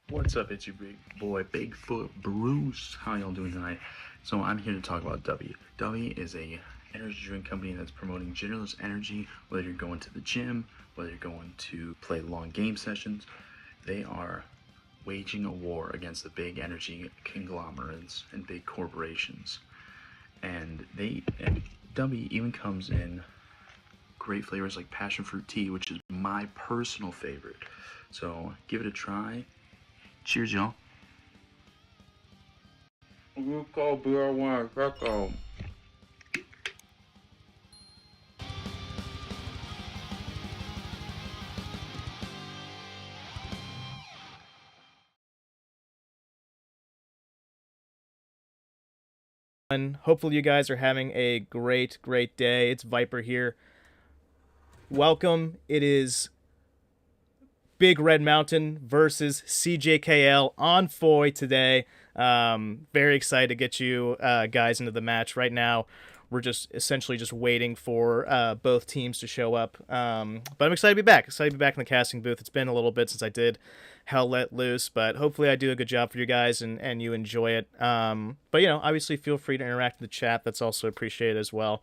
What's up, it's your big boy, Bigfoot Bruce. How y'all doing tonight? So I'm here to talk about W. W is a energy drink company that's promoting generous energy, whether you're going to the gym, whether you're going to play long game sessions. They are waging a war against the big energy conglomerates and big corporations. And W even comes in great flavors like passion fruit tea, which is my personal favorite. So give it a try. Cheers, y'all. You call BR1 Records. And hopefully you guys are having a great day. It's Viper here. Welcome. It is Big Red Mountain versus CJKL on Foy today. Very excited to get you guys into the match. Right now, we're just essentially just waiting for both teams to show up. But I'm excited to be back. Excited to be back in the casting booth. It's been a little bit since I did Hell Let Loose, but hopefully I do a good job for you guys and you enjoy it. But, obviously feel free to interact in the chat. That's also appreciated as well.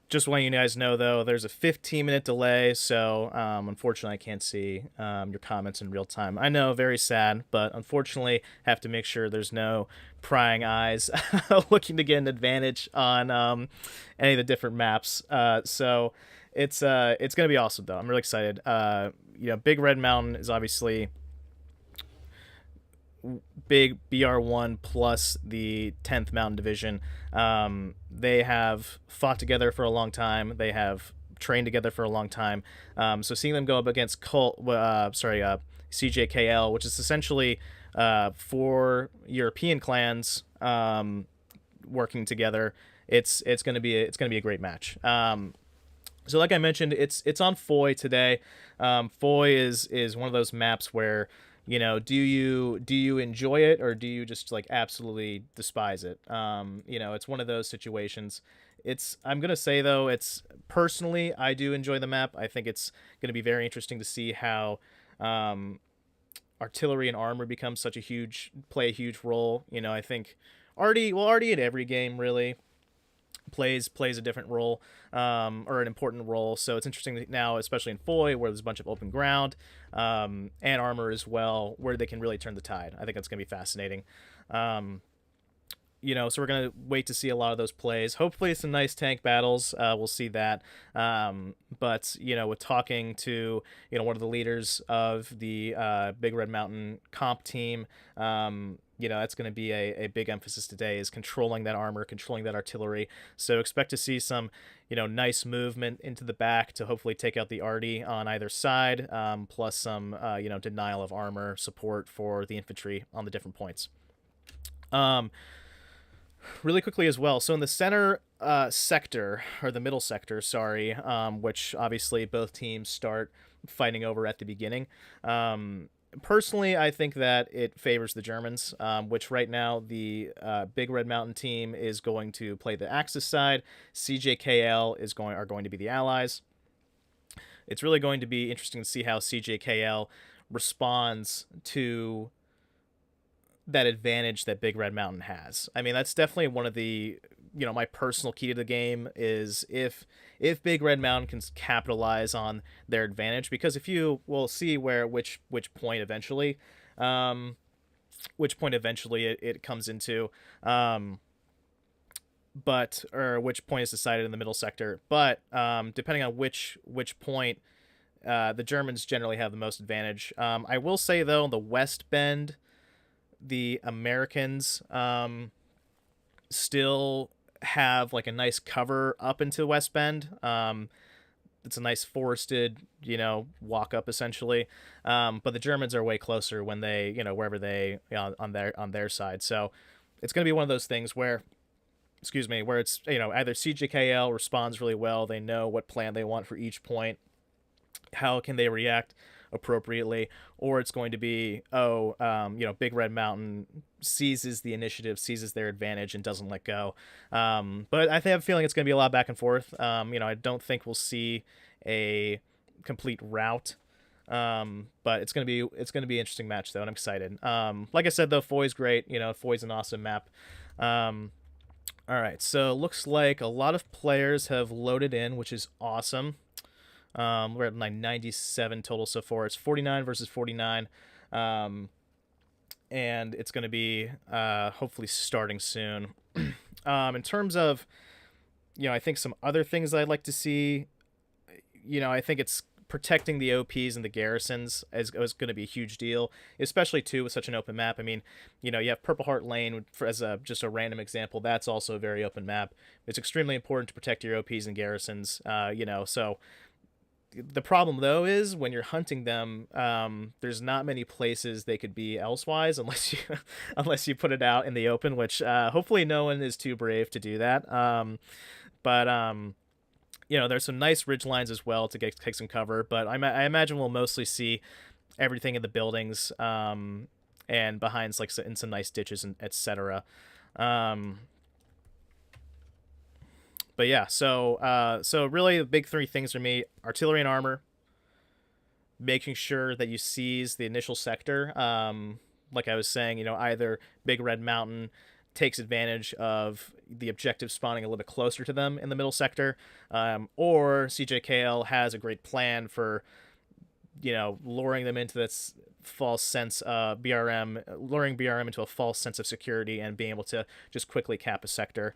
Just letting you guys know, though, there's a 15-minute delay, so unfortunately I can't see your comments in real time. I know, very sad, but unfortunately have to make sure there's no prying eyes looking to get an advantage on any of the different maps. So it's going to be awesome, though. I'm really excited. Big Red Mountain is obviously big BR1 plus the 10th Mountain Division. They have fought together for a long time. They have trained together for a long time. So seeing them go up against CJKL, which is essentially 4 European clans working together, it's gonna be a great match. So like I mentioned, it's on Foy today. Foy is one of those maps where, do you enjoy it, or do you just like absolutely despise it? It's one of those situations. I'm gonna say, though, it's personally, I do enjoy the map. I think it's gonna be very interesting to see how artillery and armor becomes play a huge role. I think already in every game really plays a different role, or an important role. So it's interesting now, especially in Foy, where there's a bunch of open ground, and armor as well, where they can really turn the tide. I think that's going to be fascinating. So we're going to wait to see a lot of those plays. Hopefully some nice tank battles. We'll see that. But, with talking to, one of the leaders of the Big Red Mountain comp team, that's going to be a big emphasis today, is controlling that armor, controlling that artillery. So expect to see some, nice movement into the back to hopefully take out the arty on either side, plus some, denial of armor support for the infantry on the different points. Really quickly as well, so in the center sector, or the middle sector, sorry, which obviously both teams start fighting over at the beginning, personally, I think that it favors the Germans, which right now the Big Red Mountain team is going to play the Axis side. CJKL are going to be the Allies. It's really going to be interesting to see how CJKL responds to that advantage that Big Red Mountain has. I mean, that's definitely one of the, my personal key to the game is if Big Red Mountain can capitalize on their advantage, because if you will see which point eventually it comes into, or which point is decided in the middle sector, but depending on which point, the Germans generally have the most advantage. I will say, though, the West Bend, the Americans still have like a nice cover up into West Bend. It's a nice forested, walk up essentially. But the Germans are way closer when they, wherever they, on their side. So it's going to be one of those things where it's, either CJKL responds really well. They know what plan they want for each point. How can they react appropriately, or it's going to be, Big Red Mountain seizes the initiative, seizes their advantage, and doesn't let go. But I have a feeling it's going to be a lot back and forth. I don't think we'll see a complete rout But it's gonna be an interesting match though, and I'm excited. Like I said though, Foy's great. Foy's an awesome map. Um, all right, so looks like a lot of players have loaded in, which is awesome. We're at like 97 total so far. It's 49 versus 49. And it's going to be hopefully starting soon. In terms of, I think some other things I'd like to see, I think it's protecting the OPs and the garrisons is going to be a huge deal, especially too with such an open map. I mean, you have Purple Heart Lane as just a random example. That's also a very open map. It's extremely important to protect your OPs and garrisons. So the problem though is when you're hunting them, there's not many places they could be elsewise unless you unless you put it out in the open, which hopefully no one is too brave to do that. But there's some nice ridge lines as well to take some cover, but I imagine we'll mostly see everything in the buildings, and behind like in some nice ditches and etc. But yeah, so really the big three things for me: artillery and armor, making sure that you seize the initial sector. Like I was saying, either Big Red Mountain takes advantage of the objective spawning a little bit closer to them in the middle sector, or CJKL has a great plan for, luring them into this false sense of luring BRM into a false sense of security and being able to just quickly cap a sector.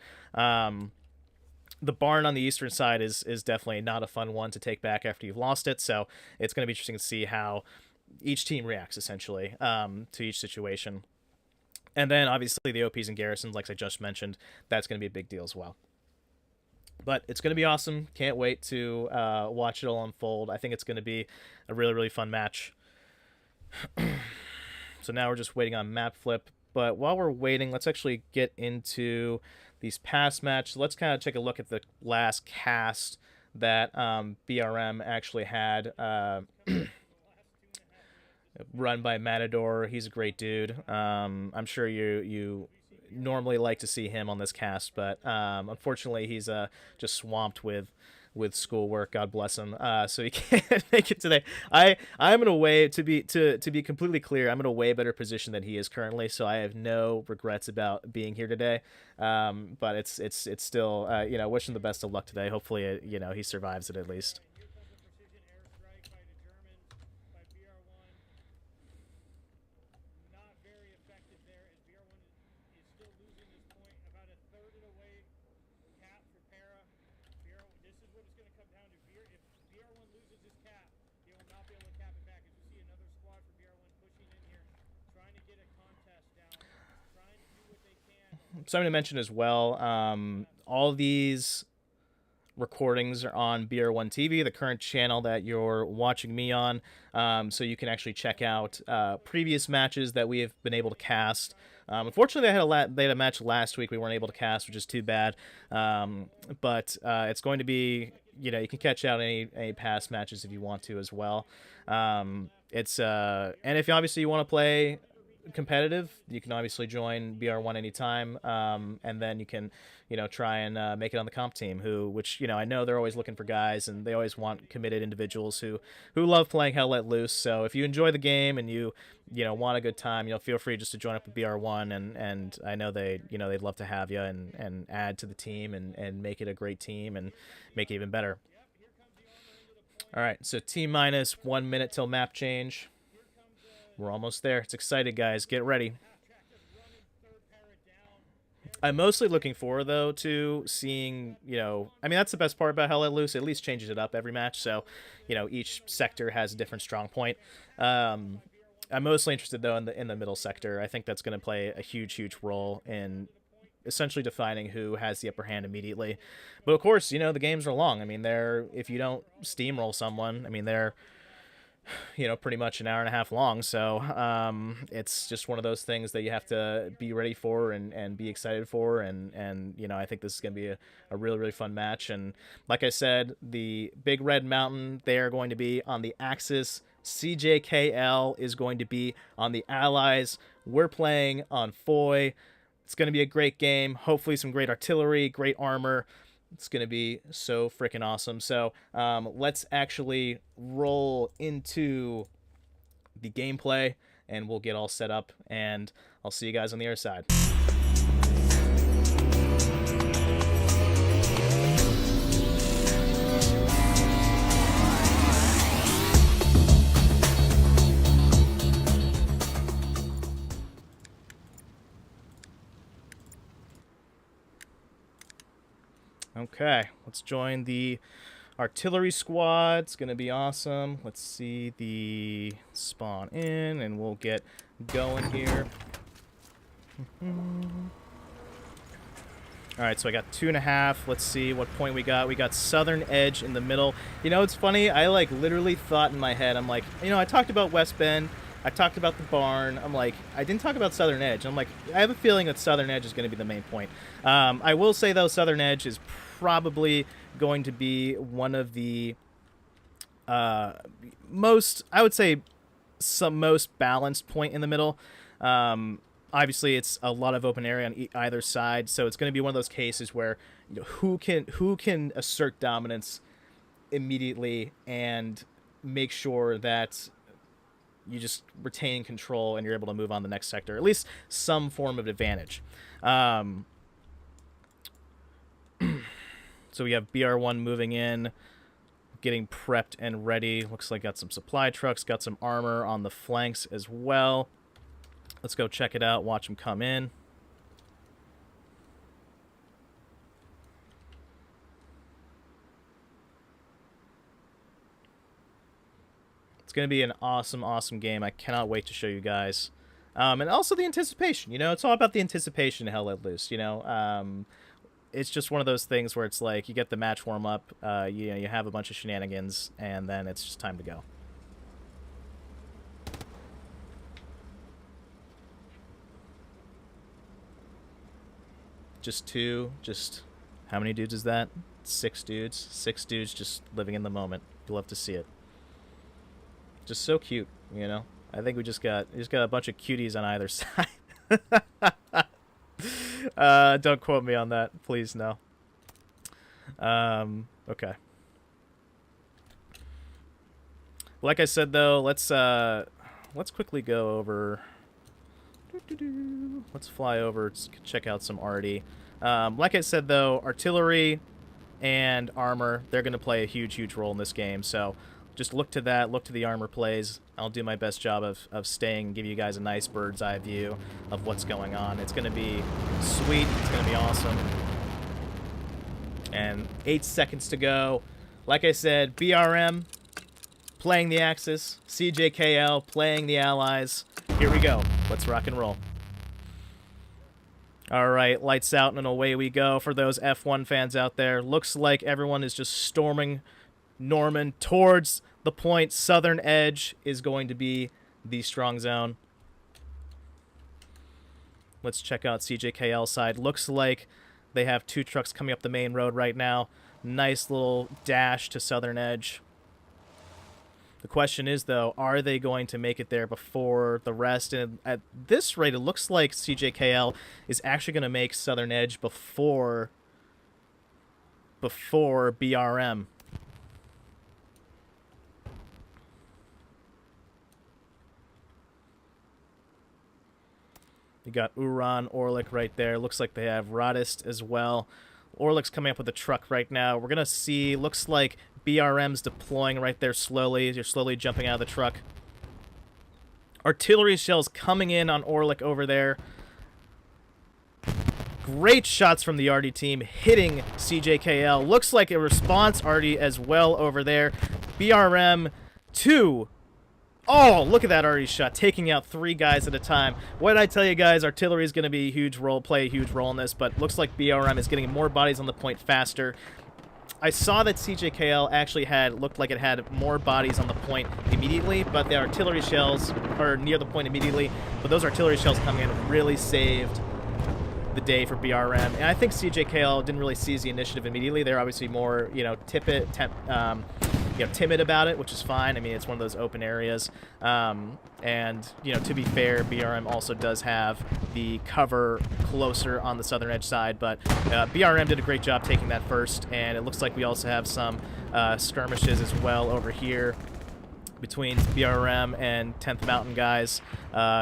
The barn on the eastern side is definitely not a fun one to take back after you've lost it, so it's going to be interesting to see how each team reacts, essentially, to each situation. And then, obviously, the OPs and garrisons, like I just mentioned, that's going to be a big deal as well. But it's going to be awesome. Can't wait to watch it all unfold. I think it's going to be a really, really fun match. So now we're just waiting on map flip. But while we're waiting, let's actually get into these past matches. Let's kind of take a look at the last cast that BRM actually had, run by Matador. He's a great dude. I'm sure you normally like to see him on this cast, but unfortunately he's just swamped with schoolwork. God bless him. So he can't make it today. I'm in a way to be completely clear. I'm in a way better position than he is currently, so I have no regrets about being here today. But it's still wish him the best of luck today. Hopefully he survives it at least. So I'm going to mention as well, all these recordings are on BR1 TV, the current channel that you're watching me on, so you can actually check out previous matches that we have been able to cast. Unfortunately, they had a match last week we weren't able to cast, which is too bad. But it's going to be, you can catch out any past matches if you want to as well. And if obviously you want to play competitive, you can obviously join BR1 anytime, and then you can try and make it on the comp team, which I know they're always looking for guys, and they always want committed individuals who love playing Hell Let Loose. So if you enjoy the game and you want a good time, feel free just to join up with BR1, and I know they'd love to have you and add to the team and make it a great team and make it even better. All right, so T-minus 1 minute till map change. We're almost there. It's exciting, guys. Get ready. I'm mostly looking forward, though, to seeing, that's the best part about Hell Let Loose. It at least changes it up every match, so, each sector has a different strong point. I'm mostly interested, though, in the middle sector. I think that's going to play a huge, huge role in essentially defining who has the upper hand immediately. But, of course, the games are long. I mean, if you don't steamroll someone, they're pretty much an hour and a half long. So it's just one of those things that you have to be ready for and be excited for. And I think this is going to be a really, really fun match. And like I said, the Big Red Mountain, they are going to be on the Axis. CJKL is going to be on the Allies. We're playing on Foy. It's going to be a great game. Hopefully some great artillery, great armor. It's going to be so freaking awesome. So let's actually roll into the gameplay, and we'll get all set up, and I'll see you guys on the other side. Okay, let's join the artillery squad. It's going to be awesome. Let's see the spawn in, and we'll get going here. Alright, so I got 2.5. Let's see what point we got. We got Southern Edge in the middle. You know, it's funny. I, like, literally thought in my head, I'm like, you know, I talked about West Bend. I talked about the barn. I'm like, I didn't talk about Southern Edge. I'm like, I have a feeling that Southern Edge is going to be the main point. I will say, though, Southern Edge is probably going to be one of the most, I would say, most balanced point in the middle. Obviously, it's a lot of open area on either side, so it's going to be one of those cases where, you know, who can assert dominance immediately and make sure that you just retain control and you're able to move on the next sector, at least some form of advantage. So we have BR1 moving in, getting prepped and ready. Looks like got some supply trucks, got some armor on the flanks as well. Let's go check it out, watch them come in. It's going to be an awesome, awesome game. I cannot wait to show you guys. And also the anticipation, you know, it's all about the anticipation to Hell Let Loose, you know. It's just one of those things where it's like you get the match warm up, you know, you have a bunch of shenanigans, and then it's just time to go. Just two, just how many dudes is that? 6 dudes. 6 dudes just living in the moment. You love to see it. Just so cute, you know. I think we just got a bunch of cuties on either side. Don't quote me on that, please. No. Okay. Like I said, though, let's quickly go over. Let's fly over, check out some arty. Like I said, though, artillery and armor, they're going to play a huge, huge role in this game. So just look to that, look to the armor plays. I'll do my best job of staying and give you guys a nice bird's eye view of what's going on. It's going to be sweet. It's going to be awesome. And 8 seconds to go. Like I said, BRM playing the Axis, CJKL playing the Allies. Here we go. Let's rock and roll. All right, lights out and away we go. For those F1 fans out there, looks like everyone is just storming Norman towards the point. Southern Edge is going to be the strong zone. Let's check out CJKL side. Looks like they have 2 trucks coming up the main road right now. Nice little dash to Southern Edge. The question is, though, are they going to make it there before the rest? And at this rate, it looks like CJKL is actually going to make Southern Edge before BRM. You got Uran, Orlik right there. Looks like they have Radist as well. Orlik's coming up with a truck right now. We're going to see, looks like BRM's deploying right there slowly. You're slowly jumping out of the truck. Artillery shells coming in on Orlik over there. Great shots from the Arty team hitting CJKL. Looks like a response Arty as well over there. BRM 2. Oh, look at that Arty shot, taking out 3 guys at a time. What did I tell you guys? Artillery is going to be a huge role, play a huge role in this, but looks like BRM is getting more bodies on the point faster. I saw that CJKL actually looked like it had more bodies on the point immediately, but the artillery shells are near the point immediately. But those artillery shells coming in really saved the day for BRM. And I think CJKL didn't really seize the initiative immediately. They're obviously more, you know, timid about it, which is fine. I mean, it's one of those open areas. And, to be fair, BRM also does have the cover closer on the southern edge side, but BRM did a great job taking that first, and it looks like we also have some skirmishes as well over here between BRM and 10th Mountain guys,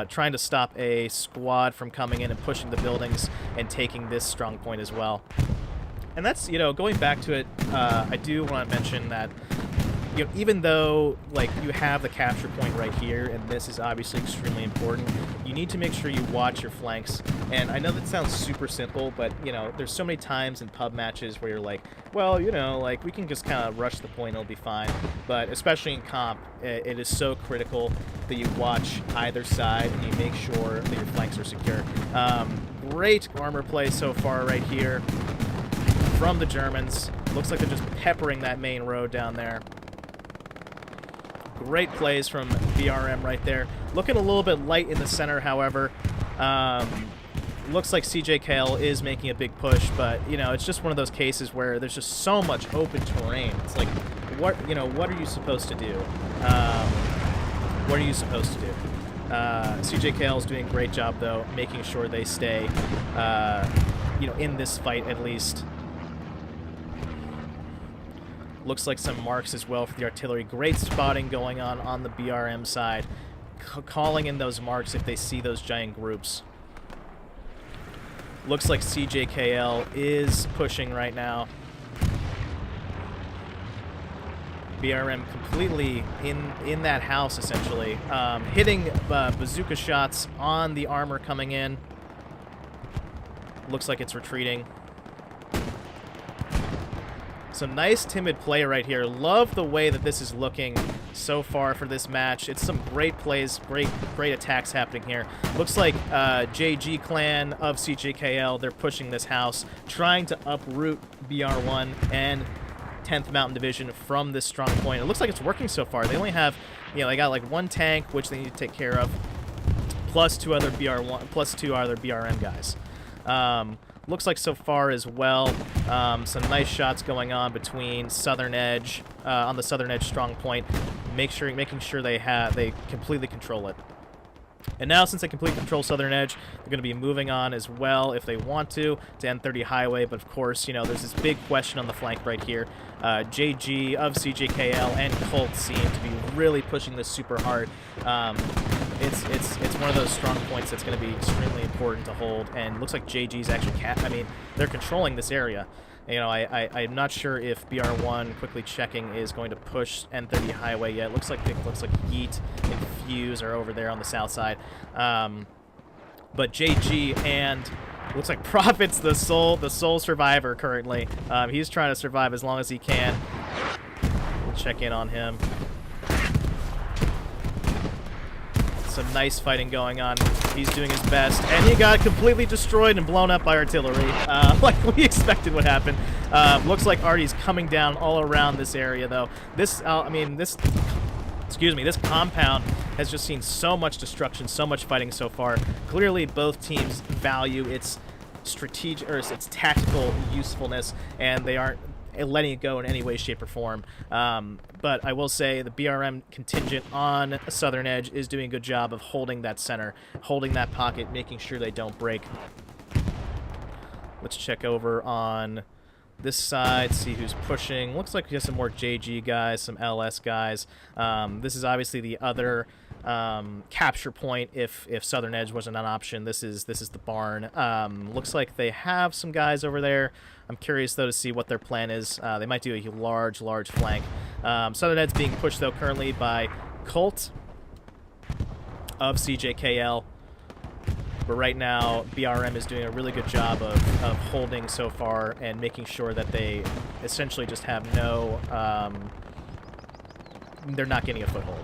trying to stop a squad from coming in and pushing the buildings and taking this strong point as well. And that's, going back to it, I do want to mention that, even though, you have the capture point right here, and this is obviously extremely important, you need to make sure you watch your flanks. And I know that sounds super simple, but, there's so many times in pub matches where you're like, well, we can just kind of rush the point, it'll be fine. But especially in comp, it is so critical that you watch either side and you make sure that your flanks are secure. Great armor play so far right here from the Germans. Looks like they're just peppering that main road down there. Great plays from BRM right there. Looking a little bit light in the center, however. Looks like CJKL is making a big push, but, it's just one of those cases where there's just so much open terrain. It's like, what are you supposed to do? What are you supposed to do? CJKL is doing a great job, though, making sure they stay, in this fight at least. Looks like some marks as well for the artillery. Great spotting going on the BRM side. Calling in those marks if they see those giant groups. Looks like CJKL is pushing right now. BRM completely in that house, essentially. Hitting bazooka shots on the armor coming in. Looks like it's retreating. Some nice timid play right here. Love the way that this is looking so far for this match. It's some great plays, great attacks happening here. Looks like JG clan of CJKL, they're pushing this house, trying to uproot BR1 and 10th Mountain Division from this strong point. It looks like it's working so far. They only have, they got like one tank, which they need to take care of, plus two other BRM guys. Looks like so far as well, some nice shots going on between Southern Edge, on the Southern Edge strong point, making sure they completely control it. And now, since they completely control Southern Edge, they're going to be moving on as well, if they want to N30 Highway. But of course, there's this big question on the flank right here. JG of CJKL and Colt seem to be really pushing this super hard. It's one of those strong points that's going to be extremely important to hold, and looks like JG's actually they're controlling this area. I'm not sure if BR1 quickly checking is going to push N30 Highway yet. Looks like Yeet and Fuse are over there on the south side. But JG and looks like Prophet's the sole survivor currently. He's trying to survive as long as he can. We'll check in on him. Some nice fighting going on. He's doing his best, and he got completely destroyed and blown up by artillery, like we expected would happen. Looks like Artie's coming down all around this area, though. This compound has just seen so much destruction, so much fighting so far. Clearly, both teams value its strategic or its tactical usefulness, and they aren't letting it go in any way, shape, or form. But I will say the BRM contingent on Southern Edge is doing a good job of holding that center, holding that pocket, making sure they don't break. Let's check over on this side, see who's pushing. Looks like we have some more JG guys, some LS guys. This is obviously the other capture point if Southern Edge wasn't an option. This is the barn. Looks like they have some guys over there. I'm curious though to see what their plan is. They might do a large flank. Southern Edge's being pushed though currently by Colt of CJKL. But right now, BRM is doing a really good job of holding so far and making sure that they essentially just have no, they're not getting a foothold.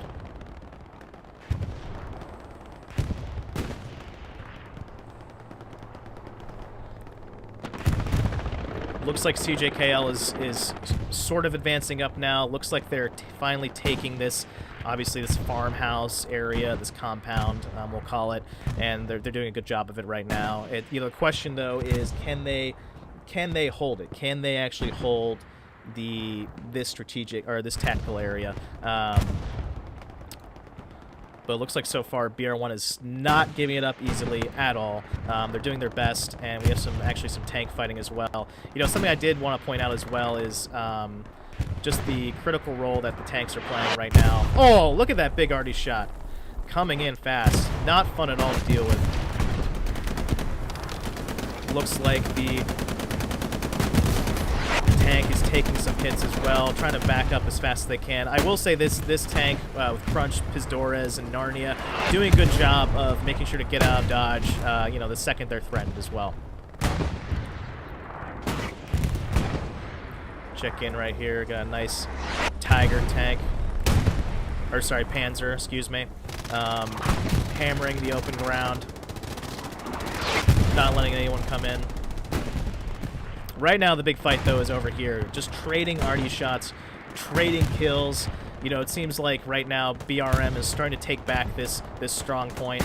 Looks like CJKL is sort of advancing up now. Looks like they're finally taking this, obviously this farmhouse area, this compound, we'll call it, and they're doing a good job of it right now. The question though is, can they hold it? Can they actually hold this strategic or this tactical area. But it looks like so far BR1 is not giving it up easily at all. They're doing their best, and we have actually some tank fighting as well. You know, something I did want to point out as well is just the critical role that the tanks are playing right now. Oh, look at that big arty shot. Coming in fast. Not fun at all to deal with. Looks like the tank is taking some hits as well, trying to back up as fast as they can. I will say this tank with Crunch, Pizdores, and Narnia doing a good job of making sure to get out of dodge, you know, the second they're threatened as well. Check in right here. Got a nice Tiger tank. Or sorry, Panzer, excuse me. Hammering the open ground. Not letting anyone come in. Right now, the big fight, though, is over here. Just trading arty shots, trading kills. You know, it seems like right now BRM is starting to take back this strong point.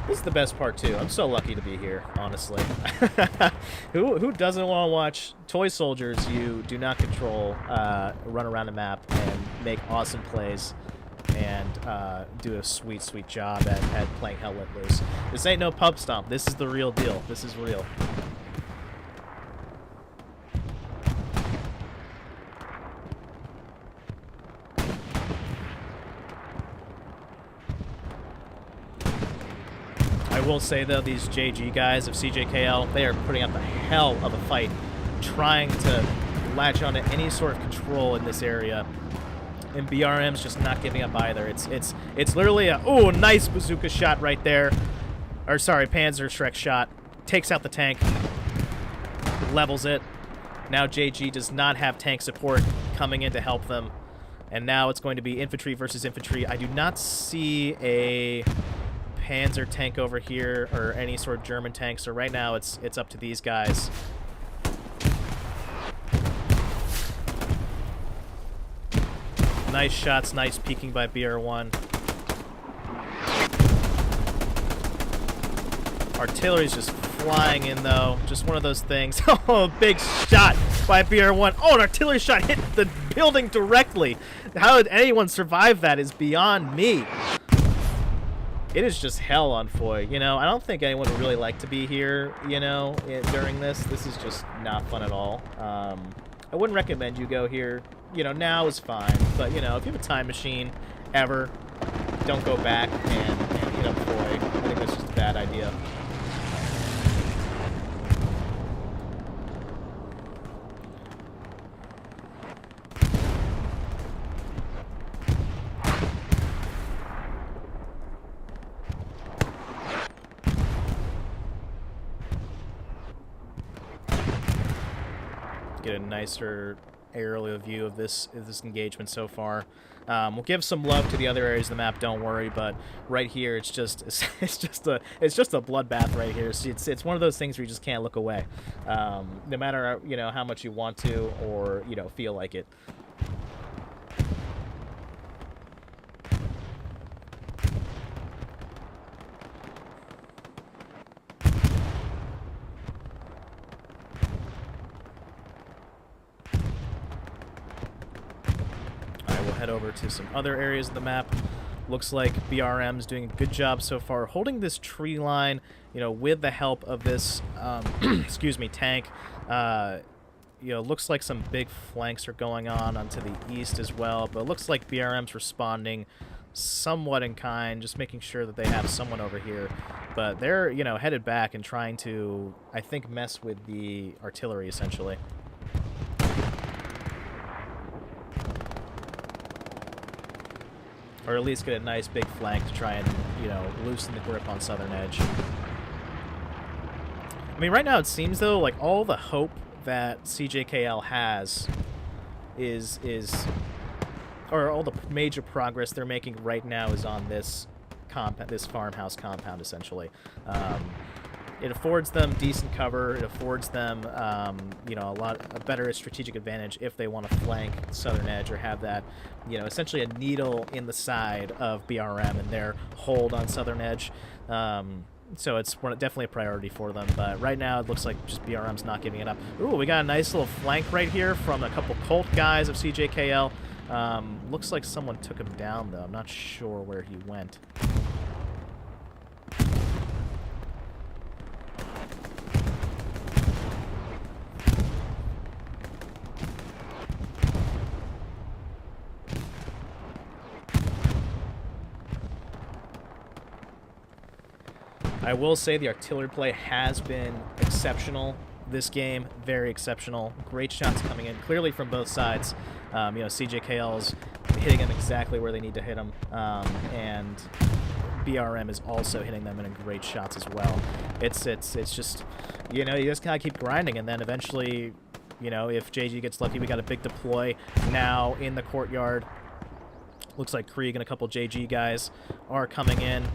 This is the best part, too. I'm so lucky to be here, honestly. Who doesn't want to watch toy soldiers you do not control run around the map and make awesome plays and do a sweet, sweet job at playing Hell Let Loose. This ain't no pub stomp. This is the real deal. This is real. I will say, though, these JG guys of CJKL, they are putting up a hell of a fight, trying to latch onto any sort of control in this area. And BRM's just not giving up either. It's literally a nice bazooka shot right there. Or sorry, Panzer Shrek shot. Takes out the tank. Levels it. Now JG does not have tank support coming in to help them. And now it's going to be infantry versus infantry. I do not see a Panzer tank over here or any sort of German tank. So right now it's up to these guys. Nice shots, nice peeking by BR1. Artillery's just flying in, though. Just one of those things. Oh, big shot by BR1. Oh, an artillery shot hit the building directly. How did anyone survive that is beyond me. It is just hell on Foy. You know, I don't think anyone would really like to be here, you know, during this. This is just not fun at all. I wouldn't recommend you go here. You know, now is fine, but, you know, if you have a time machine, ever, don't go back and hit up Foy. I think that's just a bad idea. Get a nicer aerial view of this engagement so far. We'll give some love to the other areas of the map, don't worry, but right here it's just a bloodbath right here. So it's one of those things where you just can't look away, no matter, you know, how much you want to or, you know, feel like it. Head over to some other areas of the map. Looks like BRM's doing a good job so far holding this tree line, you know, with the help of this excuse me, tank. You know, looks like some big flanks are going on onto the east as well, but it looks like BRM's responding somewhat in kind, just making sure that they have someone over here. But they're, you know, headed back and trying to, I think, mess with the artillery essentially. Or at least get a nice big flank to try and, you know, loosen the grip on Southern Edge. I mean, right now it seems, though, like all the hope that CJKL has or all the major progress they're making right now is on this farmhouse compound, essentially. It affords them decent cover. It affords them, you know, a better strategic advantage if they want to flank Southern Edge or have that, you know, essentially a needle in the side of BRM and their hold on Southern Edge. So it's definitely a priority for them. But right now it looks like just BRM's not giving it up. Ooh, we got a nice little flank right here from a couple Colt guys of CJKL. Looks like someone took him down, though. I'm not sure where he went. I will say the artillery play has been exceptional this game. Very exceptional. Great shots coming in, clearly from both sides. You know, CJKL's hitting them exactly where they need to hit them, and BRM is also hitting them in great shots as well. It's just, you know, you just gotta keep grinding, and then eventually, you know, if JG gets lucky, we got a big deploy now in the courtyard. Looks like Krieg and a couple JG guys are coming in.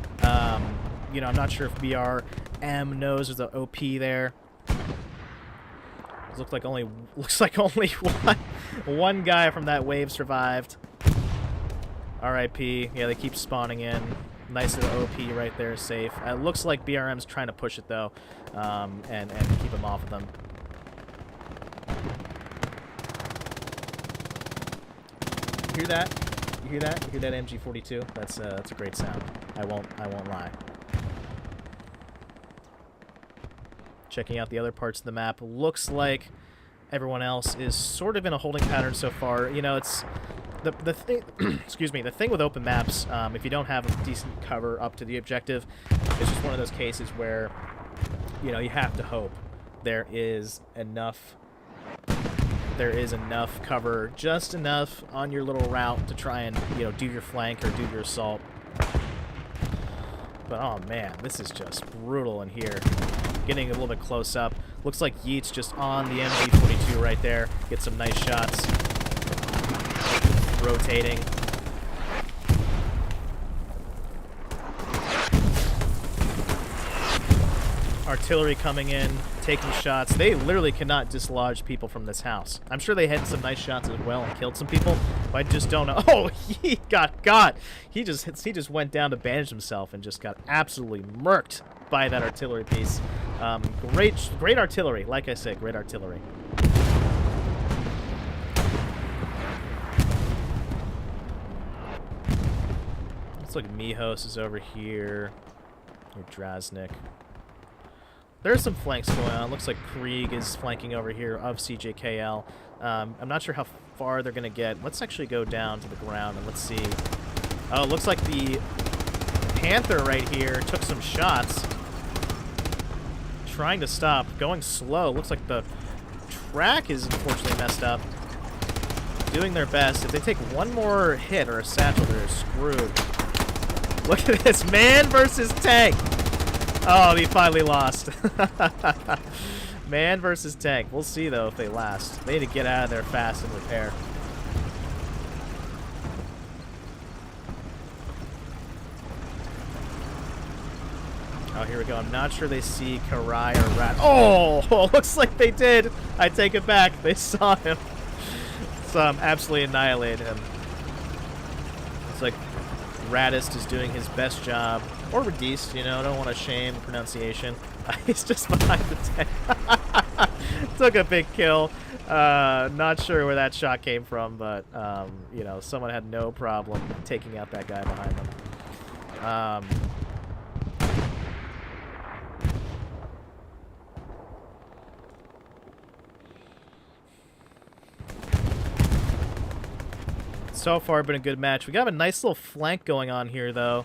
You know, I'm not sure if BRM knows there's an OP there. Looks like only one guy from that wave survived. RIP. Yeah, they keep spawning in. Nice little OP right there, safe. It looks like BRM's trying to push it though, and keep him off of them. You hear that? You hear that? You hear that MG42? That's a great sound. I won't lie. Checking out the other parts of the map, looks like everyone else is sort of in a holding pattern so far. You know, it's the thing. Excuse me. The thing with open maps, if you don't have a decent cover up to the objective, it's just one of those cases where, you know, you have to hope there is enough cover, just enough on your little route to try and, you know, do your flank or do your assault. But oh man, this is just brutal in here. Getting a little bit close up. Looks like Yeet's just on the MG42 right there. Get some nice shots. Rotating. Artillery coming in, taking shots. They literally cannot dislodge people from this house. I'm sure they had some nice shots as well and killed some people, but I just don't know. Oh, he got. He just went down to bandage himself and just got absolutely murked by that artillery piece. Great artillery. Like I said, great artillery. Looks like Mihos is over here. Or Drasnik. There's some flanks going on. Looks like Krieg is flanking over here of CJKL. I'm not sure how far they're going to get. Let's actually go down to the ground and let's see. Oh, it looks like the Panther right here took some shots. Trying to stop. Going slow. Looks like the track is unfortunately messed up. Doing their best. If they take one more hit or a satchel, they're screwed. Look at this. Man versus tank. Oh, he finally lost. Man versus tank. We'll see, though, if they last. They need to get out of there fast and repair. Oh, here we go. I'm not sure they see Karai or Rat. Oh, looks like they did. I take it back. They saw him. Saw him absolutely annihilate him. It's like Radist is doing his best job. Or Radist, you know, I don't want to shame the pronunciation. He's just behind the tank. Took a big kill. Not sure where that shot came from, but, you know, someone had no problem taking out that guy behind them. So far, been a good match. We got a nice little flank going on here, though.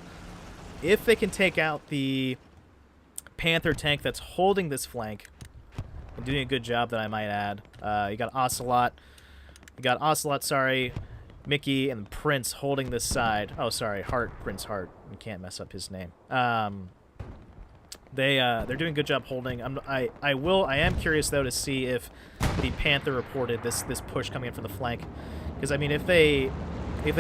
If they can take out the Panther tank that's holding this flank, and doing a good job, that I might add. You got Ocelot. You got Ocelot, sorry, Mickey, and Prince holding this side. Oh, sorry, Hart, Prince Hart. You can't mess up his name. They're doing a good job holding. I am curious though to see if the Panther reported this push coming in from the flank, because I mean if they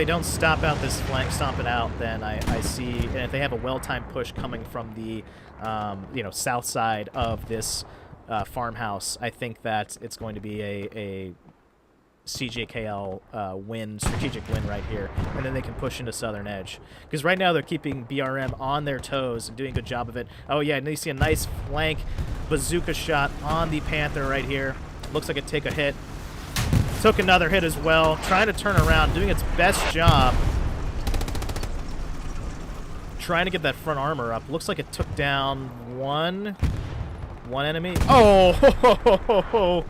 don't stop out this flank, stomp it out, then I see, and if they have a well-timed push coming from the you know, south side of this farmhouse, I think that it's going to be a CJKL strategic win right here, and then they can push into Southern Edge. Because right now they're keeping BRM on their toes and doing a good job of it. Oh yeah, and you see a nice flank bazooka shot on the Panther right here. Looks like it take a hit. Took another hit as well, trying to turn around, doing its best job. Trying to get that front armor up. Looks like it took down one enemy. Oh,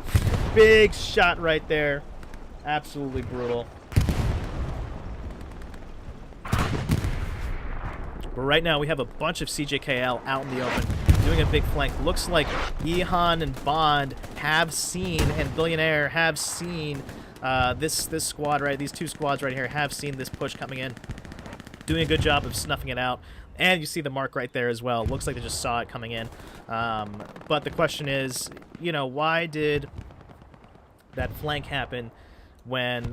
big shot right there. Absolutely brutal. But right now we have a bunch of CJKL out in the open, doing a big flank. Looks like Ihan and Bond have seen, and Billionaire have seen this squad, right? These two squads right here have seen this push coming in. Doing a good job of snuffing it out. And you see the mark right there as well. Looks like they just saw it coming in. But the question is, you know, why did that flank happen when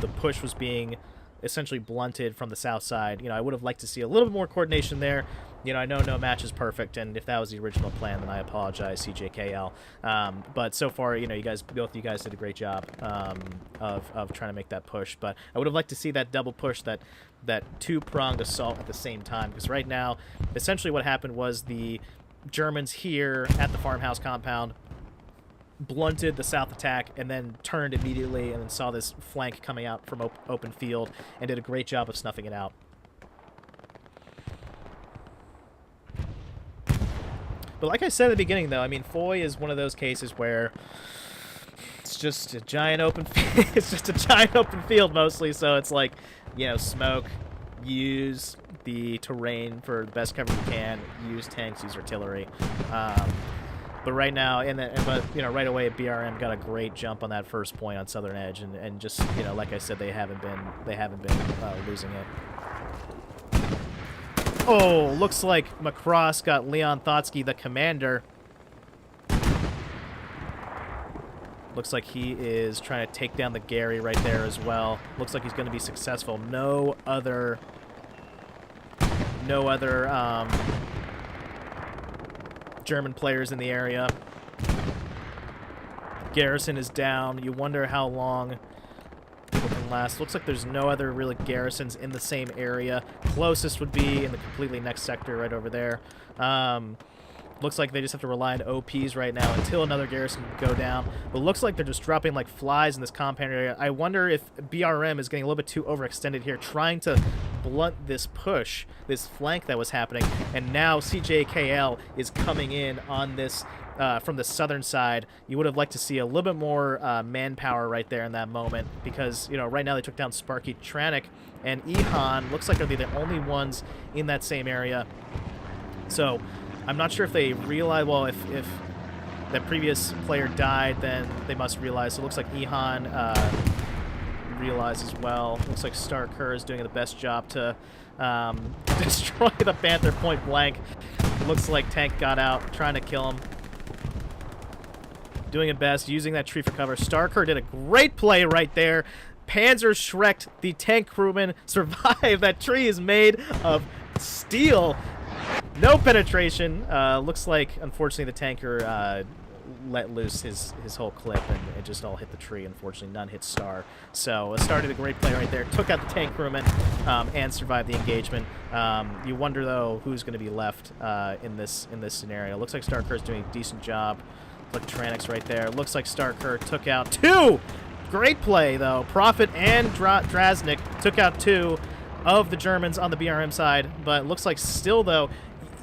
the push was being essentially blunted from the south side? You know, I would have liked to see a little bit more coordination there. You know, I know no match is perfect, and if that was the original plan, then I apologize, CJKL. But so far, you know, both of you guys did a great job of trying to make that push. But I would have liked to see that double push, that two-pronged assault at the same time. Because right now, essentially what happened was the Germans here at the farmhouse compound blunted the south attack and then turned immediately and then saw this flank coming out from open field and did a great job of snuffing it out. But like I said at the beginning, though, I mean, Foy is one of those cases where it's just a giant open it's just a giant open field mostly, so it's like, you know, smoke, use the terrain for the best cover you can, use tanks, use artillery. But right now, but you know, right away, BRM got a great jump on that first point on Southern Edge, and just, you know, like I said, they haven't been losing it. Oh, looks like Macross got Leon Thotsky, the commander. Looks like he is trying to take down the Gary right there as well. Looks like he's going to be successful. No other German players in the area. Garrison is down. You wonder how long people can last. Looks like there's no other really garrisons in the same area. Closest would be in the completely next sector right over there. Looks like they just have to rely on OPs right now until another garrison can go down. But looks like they're just dropping like flies in this compound area. I wonder if BRM is getting a little bit too overextended here, trying to blunt this push, this flank that was happening. And now CJKL is coming in on this from the southern side. You would have liked to see a little bit more manpower right there in that moment, because, you know, right now they took down Sparky Tranic, and Ihan looks like they're the only ones in that same area. So I'm not sure if they realize, well, if that previous player died, then they must realize. So it looks like Ihan realized as well. Looks like Star Kerr is doing the best job to destroy the Panther point blank. Looks like Tank got out, trying to kill him. Doing it best, using that tree for cover. Star Kerr did a great play right there. Panzer Schrecked, the tank crewman, survived. That tree is made of steel. No penetration. Looks like, unfortunately, the tanker let loose his whole clip, and it just all hit the tree. Unfortunately, none hit Star. So Star did a great play right there. Took out the tank crewman and survived the engagement. You wonder, though, who's going to be left in this scenario. Looks like Star Kerr's doing a decent job. Look, Tranix right there. Looks like Star Kerr took out two. Great play, though. Prophet and Drasnik took out two of the Germans on the BRM side, but looks like still, though,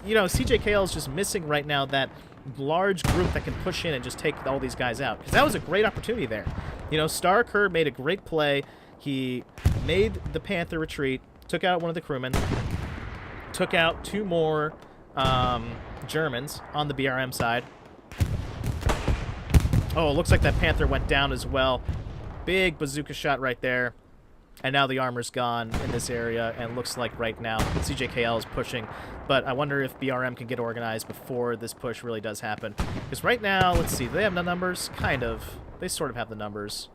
you know, CJKL is just missing right now that large group that can push in and just take all these guys out, because that was a great opportunity there. You know, Star Kerr made a great play. He made the Panther retreat, took out one of the crewmen, took out two more Germans on the BRM side. Oh, it looks like that Panther went down as well. Big bazooka shot right there. And now the armor's gone in this area, and looks like right now CJKL is pushing. But I wonder if BRM can get organized before this push really does happen. Because right now, let's see, do they have the numbers? Kind of. They sort of have the numbers.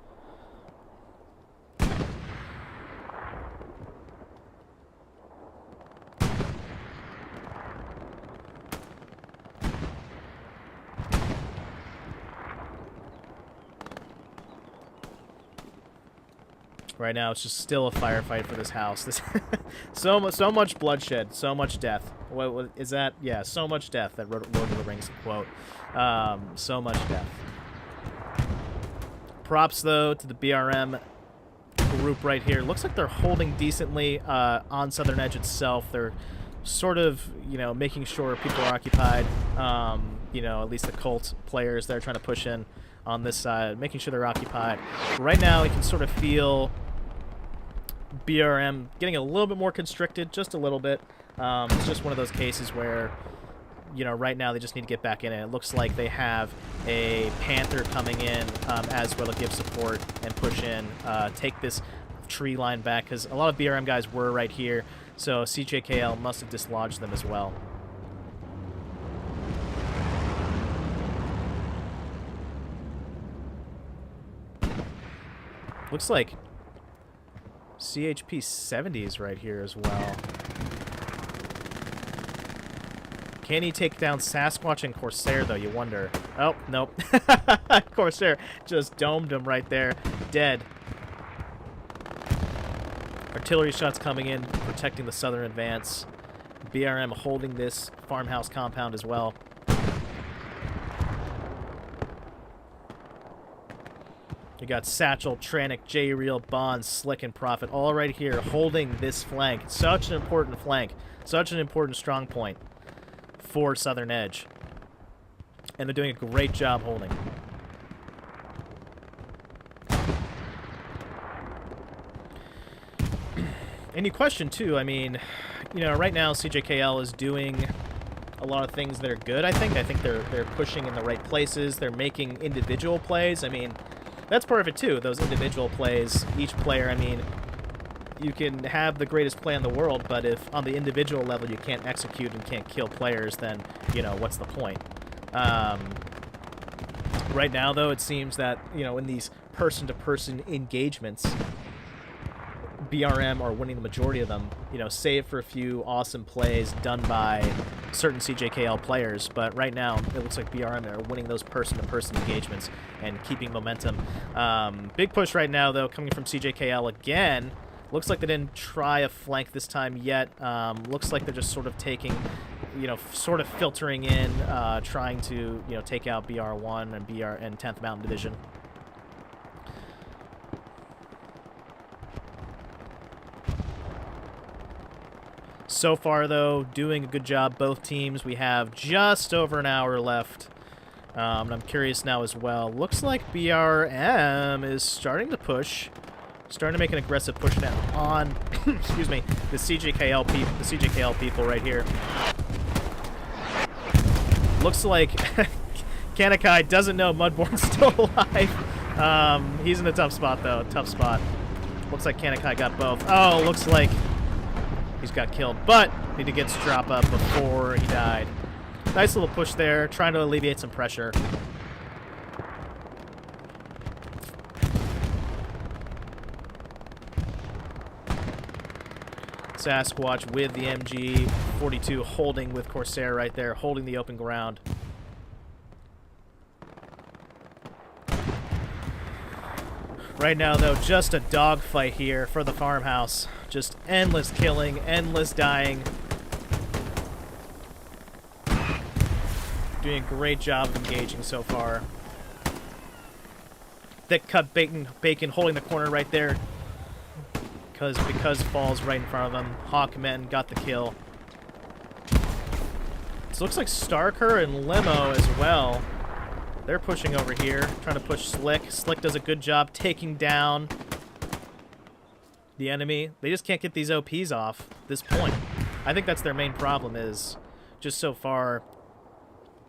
Right now, it's just still a firefight for this house. This so much bloodshed, so much death. What is that? Yeah, so much death. That Lord of the Rings quote. So much death. Props though to the BRM group right here. Looks like they're holding decently on Southern Edge itself. They're sort of, you know, making sure people are occupied. You know, at least the cult players, they're trying to push in on this side, making sure they're occupied. Right now, you can sort of feel BRM getting a little bit more constricted, just a little bit. It's just one of those cases where, you know, right now they just need to get back in it. It looks like they have a Panther coming in as well to give support and push in, take this tree line back, because a lot of BRM guys were right here, so CJKL must have dislodged them as well. Looks like CHP 70 is right here as well. Can he take down Sasquatch and Corsair, though, you wonder? Oh, nope. Corsair just domed him right there. Dead. Artillery shots coming in, protecting the southern advance. BRM holding this farmhouse compound as well. You got Satchel, Tranic, J-Reel, Bond, Slick, and Prophet all right here holding this flank. Such an important flank. Such an important strong point for Southern Edge. And they're doing a great job holding. And you question, too, I mean, you know, right now CJKL is doing a lot of things that are good, I think. I think they're pushing in the right places. They're making individual plays. I mean, that's part of it, too, those individual plays. Each player, I mean, you can have the greatest play in the world, but if on the individual level you can't execute and can't kill players, then, you know, what's the point? Right now, though, it seems that, you know, in these person-to-person engagements, BRM are winning the majority of them, you know, save for a few awesome plays done by certain CJKL players, but right now it looks like BRM are winning those person-to-person engagements and keeping momentum. Big push right now, though, coming from CJKL again. Looks like they didn't try a flank this time yet. Looks like they're just sort of taking, you know, sort of filtering in, trying to, you know, take out BR1 and 10th Mountain Division. So far, though, doing a good job, both teams. We have just over an hour left. And I'm curious now as well. Looks like BRM is starting to push. Starting to make an aggressive push now on, excuse me, the CJKL people right here. Looks like Kanakai doesn't know Mudborn's still alive. He's in a tough spot, though. Tough spot. Looks like Kanakai got both. Oh, looks like he's got killed, but need to get drop up before he died. Nice little push there, trying to alleviate some pressure. Sasquatch with the MG42 holding with Corsair right there, holding the open ground. Right now, though, just a dogfight here for the farmhouse. Just endless killing, endless dying. Doing a great job of engaging so far. Thick cut bacon holding the corner right there. Because Fall's right in front of them. Hawkmen got the kill. This looks like Starker and Limo as well. They're pushing over here, trying to push Slick. Slick does a good job taking down the enemy. They just can't get these OPs off at this point. I think that's their main problem, is just so far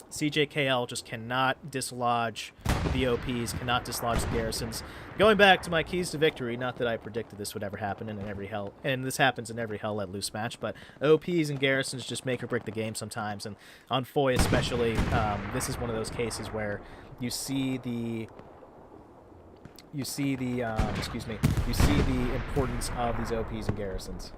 CJKL just cannot dislodge the OPs, cannot dislodge the garrisons. Going back to my keys to victory, not that I predicted this would ever happen in every Hell, and this happens in every Hell Let Loose match, but OPs and garrisons just make or break the game sometimes, and on Foy especially, this is one of those cases where you see the importance of these OPs and garrisons.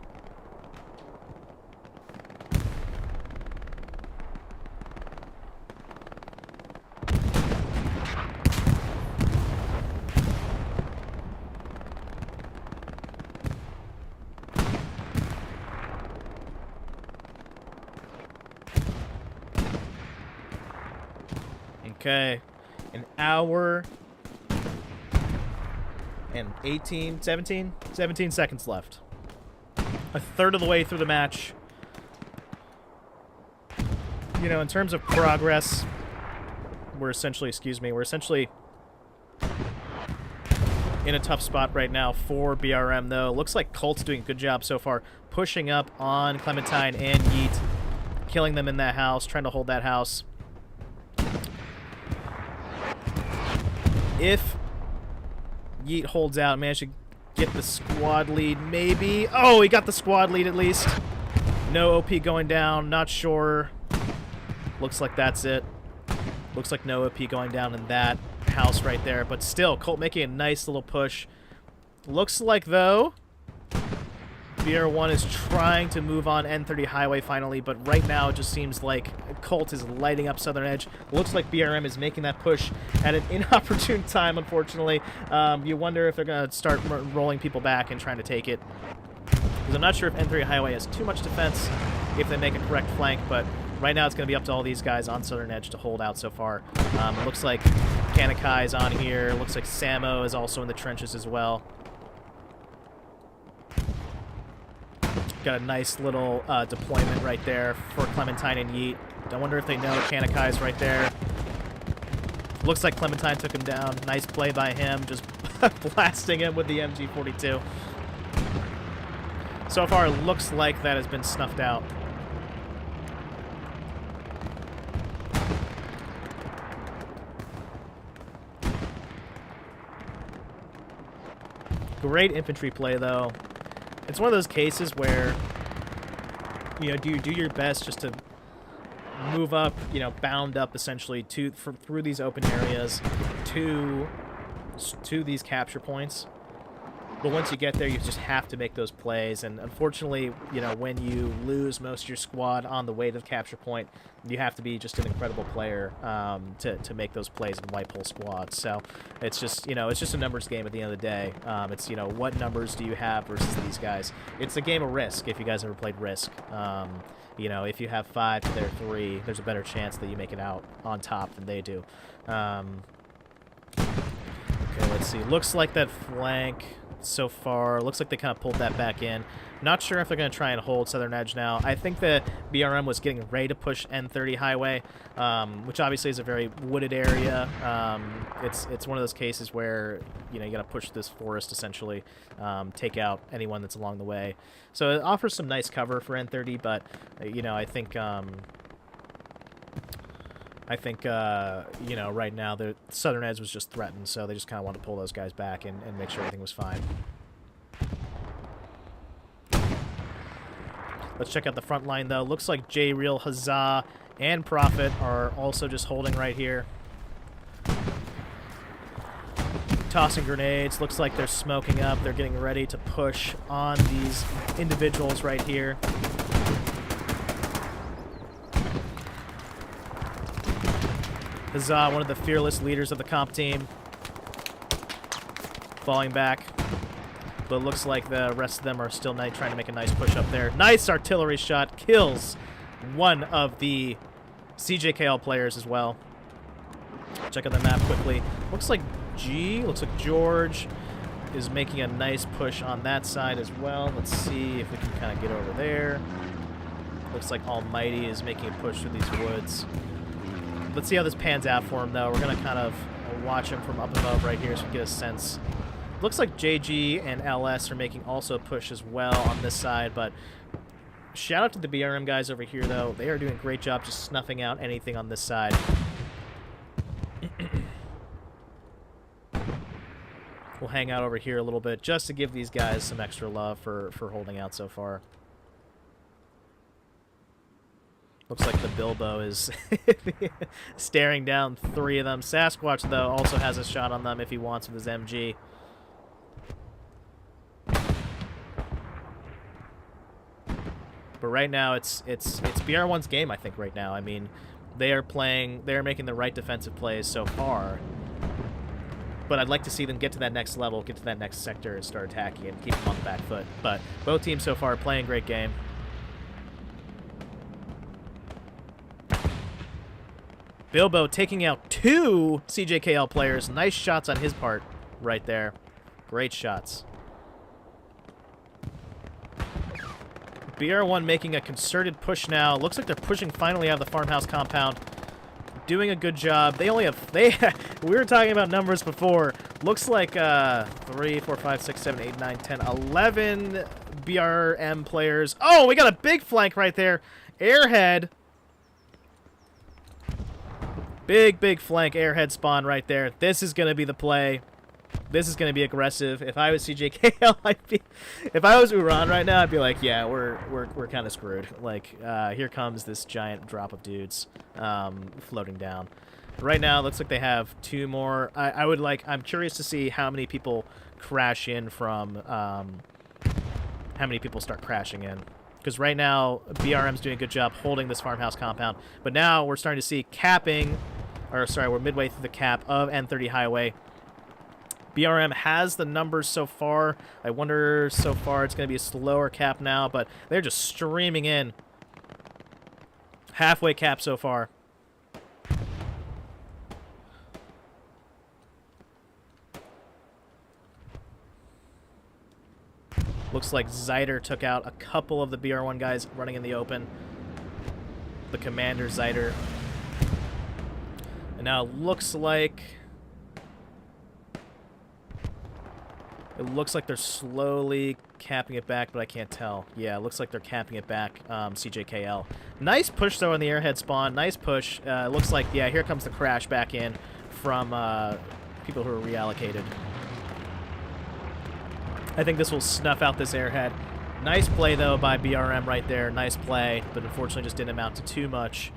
Okay. An hour and 17 seconds left. A third of the way through the match. You know, in terms of progress, we're essentially in a tough spot right now for BRM, though. Looks like Colt's doing a good job so far, pushing up on Clementine and Yeet, killing them in that house, trying to hold that house. If Yeet holds out, managed to get the squad lead, maybe. Oh, he got the squad lead at least. No OP going down, not sure. Looks like that's it. Looks like no OP going down in that house right there, but still, Colt making a nice little push. Looks like, though, BR1 is trying to move on N30 Highway finally, but right now it just seems like Colt is lighting up Southern Edge. Looks like BRM is making that push at an inopportune time, unfortunately. You wonder if they're going to start rolling people back and trying to take it. Because I'm not sure if N30 Highway has too much defense if they make a correct flank, but right now it's going to be up to all these guys on Southern Edge to hold out so far. Looks like Kanakai is on here. Looks like Samo is also in the trenches as well. Got a nice little deployment right there for Clementine and Yeet. I wonder if they know Kanakai's right there. Looks like Clementine took him down. Nice play by him, just blasting him with the MG42. So far, it looks like that has been snuffed out. Great infantry play, though. It's one of those cases where, you know, do your best just to move up, you know, bound up essentially through these open areas to these capture points. But once you get there, you just have to make those plays. And unfortunately, you know, when you lose most of your squad on the way to the capture point, you have to be just an incredible player to make those plays and wipe whole squads. So it's just, you know, it's just a numbers game at the end of the day. It's, you know, what numbers do you have versus these guys? It's a game of Risk, if you guys ever played Risk. You know, if you have 5 to their 3, there's a better chance that you make it out on top than they do. Okay, let's see. Looks like that flank so far. Looks like they kind of pulled that back in. Not sure if they're going to try and hold Southern Edge now. I think the BRM was getting ready to push N30 Highway, which obviously is a very wooded area. It's one of those cases where, you know, you got to push this forest essentially, take out anyone that's along the way. So it offers some nice cover for N30, but you know, I think you know, right now the Southern Edge was just threatened, so they just kind of wanted to pull those guys back and make sure everything was fine. Let's check out the front line, though. Looks like J-Real, Huzzah, and Prophet are also just holding right here. Tossing grenades. Looks like they're smoking up. They're getting ready to push on these individuals right here. Huzzah, one of the fearless leaders of the comp team, falling back. But it looks like the rest of them are still trying to make a nice push up there. Nice artillery shot. Kills one of the CJKL players as well. Check out the map quickly. Looks like George is making a nice push on that side as well. Let's see if we can kind of get over there. Looks like Almighty is making a push through these woods. Let's see how this pans out for him, though. We're going to kind of watch him from up above right here so we get a sense. Looks like JG and LS are making also a push as well on this side, but shout out to the BRM guys over here, though. They are doing a great job just snuffing out anything on this side. We'll hang out over here a little bit just to give these guys some extra love for holding out so far. Looks like the Bilbo is staring down 3 of them. Sasquatch, though, also has a shot on them if he wants with his MG. But right now, it's BR1's game, I think, right now. I mean, they are making the right defensive plays so far. But I'd like to see them get to that next level, get to that next sector, and start attacking and keep them on the back foot. But both teams so far are playing a great game. Bilbo taking out 2 CJKL players. Nice shots on his part right there. Great shots. BR1 making a concerted push now. Looks like they're pushing finally out of the farmhouse compound. Doing a good job. They only have... we were talking about numbers before. Looks like 3, 4, 5, 6, 7, 8, 9, 10, 11 BRM players. Oh, we got a big flank right there. Airhead. Big flank airhead spawn right there. This is going to be the play. This is going to be aggressive. If I was CJKL, I'd be... If I was Uran right now, I'd be like, yeah, we're kind of screwed. Like, here comes this giant drop of dudes floating down. Right now, it looks like they have 2 more. I'm curious to see how many people crash in from... how many people start crashing in. Because right now, BRM's doing a good job holding this farmhouse compound. But now we're starting to see capping... Or, sorry, we're midway through the cap of N30 Highway. BRM has the numbers so far. I wonder so far it's going to be a slower cap now, but they're just streaming in. Halfway cap so far. Looks like Zyder took out a couple of the BR1 guys running in the open. The commander Zyder. And now it looks like... It looks like they're slowly capping it back, but I can't tell. Yeah, it looks like they're capping it back, CJKL. Nice push, though, on the airhead spawn. Nice push. Looks like, yeah, here comes the crash back in from people who are reallocated. I think this will snuff out this airhead. Nice play, though, by BRM right there. Nice play, but unfortunately just didn't amount to too much.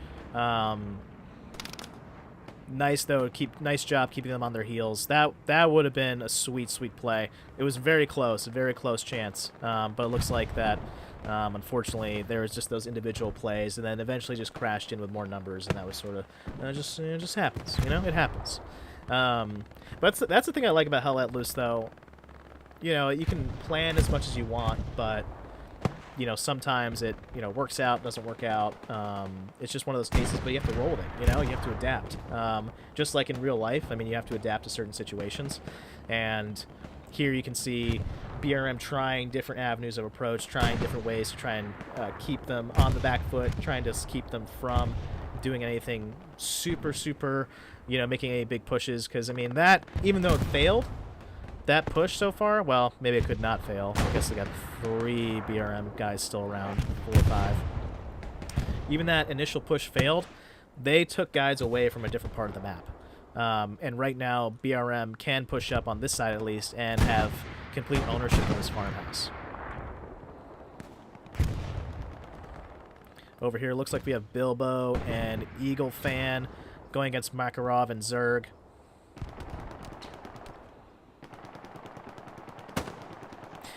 Nice, though. Nice job keeping them on their heels. That would have been a sweet play. It was very close, a very close chance. But it looks like that, unfortunately, there was just those individual plays, and then eventually just crashed in with more numbers, and that was sort of it just happens. You know, it happens. But that's the thing I like about Hell Let Loose, though. You know, you can plan as much as you want, but you know, sometimes it, you know, works out, doesn't work out. It's just one of those cases, but you have to roll with it, you know? You have to adapt. Just like in real life, I mean, you have to adapt to certain situations. And here you can see BRM trying different avenues of approach, trying different ways to try and keep them on the back foot, trying to keep them from doing anything super, you know, making any big pushes. Because, I mean, that, even though it failed, that push so far, well, maybe it could not fail. I guess they got 3 BRM guys still around, 4 or 5. Even that initial push failed, they took guys away from a different part of the map. And right now, BRM can push up on this side at least and have complete ownership of this farmhouse. Over here, looks like we have Bilbo and Eagle Fan going against Makarov and Zerg.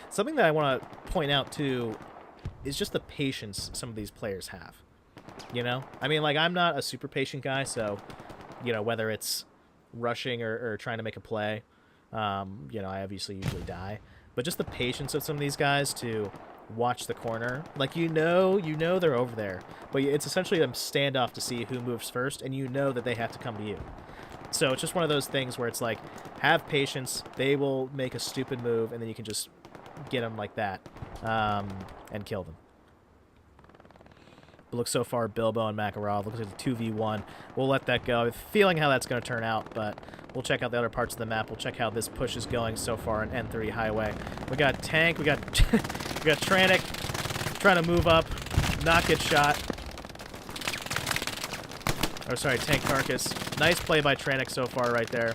Something that I want to point out, too, is just the patience some of these players have. You know? I mean, like, I'm not a super patient guy, so, you know, whether it's rushing or trying to make a play, you know, I obviously usually die. But just the patience of some of these guys to watch the corner. Like, you know they're over there. But it's essentially a standoff to see who moves first, and you know that they have to come to you. So it's just one of those things where it's like, have patience, they will make a stupid move, and then you can just get them like that and kill them. It looks so far Bilbo and Makarov. Looks like the 2v1. We'll let that go. I have a feeling how that's going to turn out, but we'll check out the other parts of the map. We'll check how this push is going so far on N30 Highway. We got Tank. We got we got Tranik trying to move up, not get shot. Oh, sorry, Tank Carcass. Nice play by Tranik so far right there.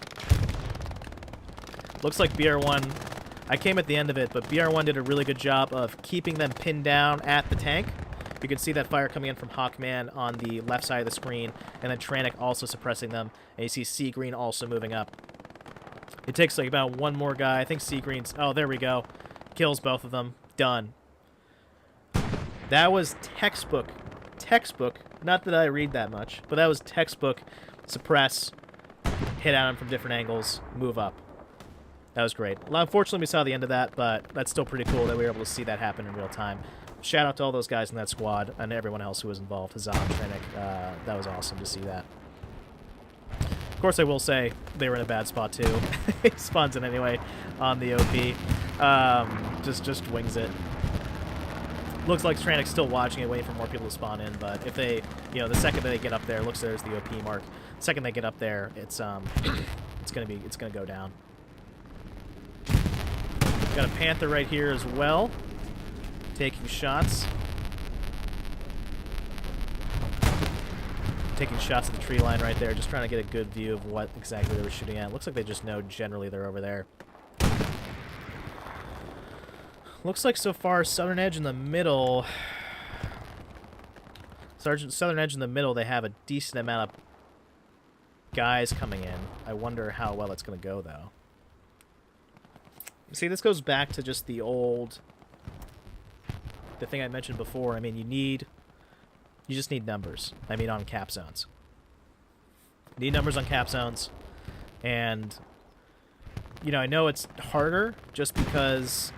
Looks like BR1... I came at the end of it, but BR1 did a really good job of keeping them pinned down at the tank. You can see that fire coming in from Hawkman on the left side of the screen, and then Tranik also suppressing them. And you see Sea Green also moving up. It takes like about one more guy. I think Sea Green's... Oh, there we go. Kills both of them. Done. That was textbook. Textbook. Not that I read that much, but that was textbook. Suppress. Hit at him from different angles. Move up. That was great. Well, unfortunately, we saw the end of that, but that's still pretty cool that we were able to see that happen in real time. Shout out to all those guys in that squad and everyone else who was involved. Hazan, Tranik. That was awesome to see that. course, I will say they were in a bad spot too. He spawns in anyway on the OP. Just wings it. Looks like Stranic's still watching it, waiting for more people to spawn in. But if they, the second that they get up there, looks there's the OP mark. The second they get up there, it's gonna go down. Got a Panther right here as well, taking shots. Taking shots at the tree line right there, just trying to get a good view of what exactly they were shooting at. Looks like they just know generally they're over there. Looks like so far Southern Edge in the middle. Southern Edge in the middle, they have a decent amount of guys coming in. I wonder how well it's going to go, though. See, this goes back to just the thing I mentioned before. I mean, you just need numbers. I mean, on cap zones. Need numbers on cap zones. And, I know it's harder just because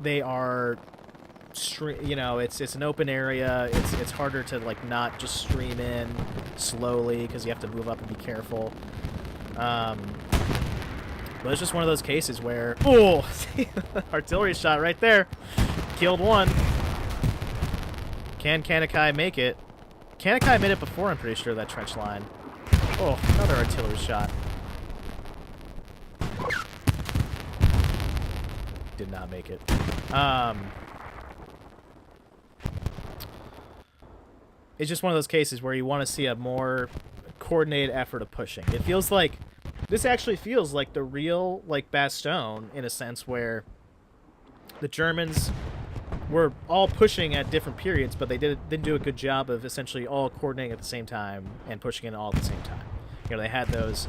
they are, it's an open area. It's harder to, like, not just stream in slowly because you have to move up and be careful. But it's just one of those cases where, oh, artillery shot right there. Killed one. Can Kanakai make it? Kanakai made it before, I'm pretty sure, that trench line. Oh, another artillery shot. Did not make it. It's just one of those cases where you want to see a more coordinated effort of pushing. It feels like, this actually feels like the real, like, Bastogne, in a sense, where the Germans were all pushing at different periods, but they didn't do a good job of essentially all coordinating at the same time and pushing in all at the same time. They had those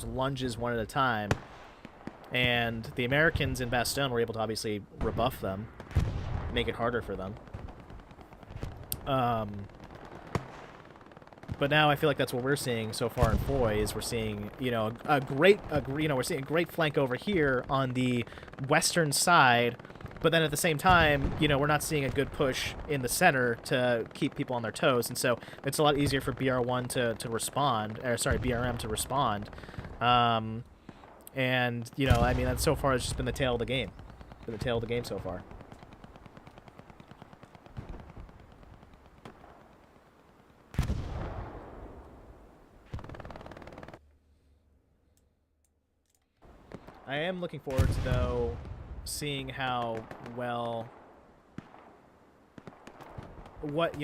lunges one at a time, and the Americans in Bastogne were able to obviously rebuff them, make it harder for them. But now I feel like that's what we're seeing so far in Foy, is we're seeing, a great flank over here on the western side, but then at the same time, we're not seeing a good push in the center to keep people on their toes, and so it's a lot easier for BR1 to respond, or sorry, BRM to respond. And, I mean, that so far has just been the tail of the game. Been the tail of the game so far. I am looking forward to, though, seeing how well, what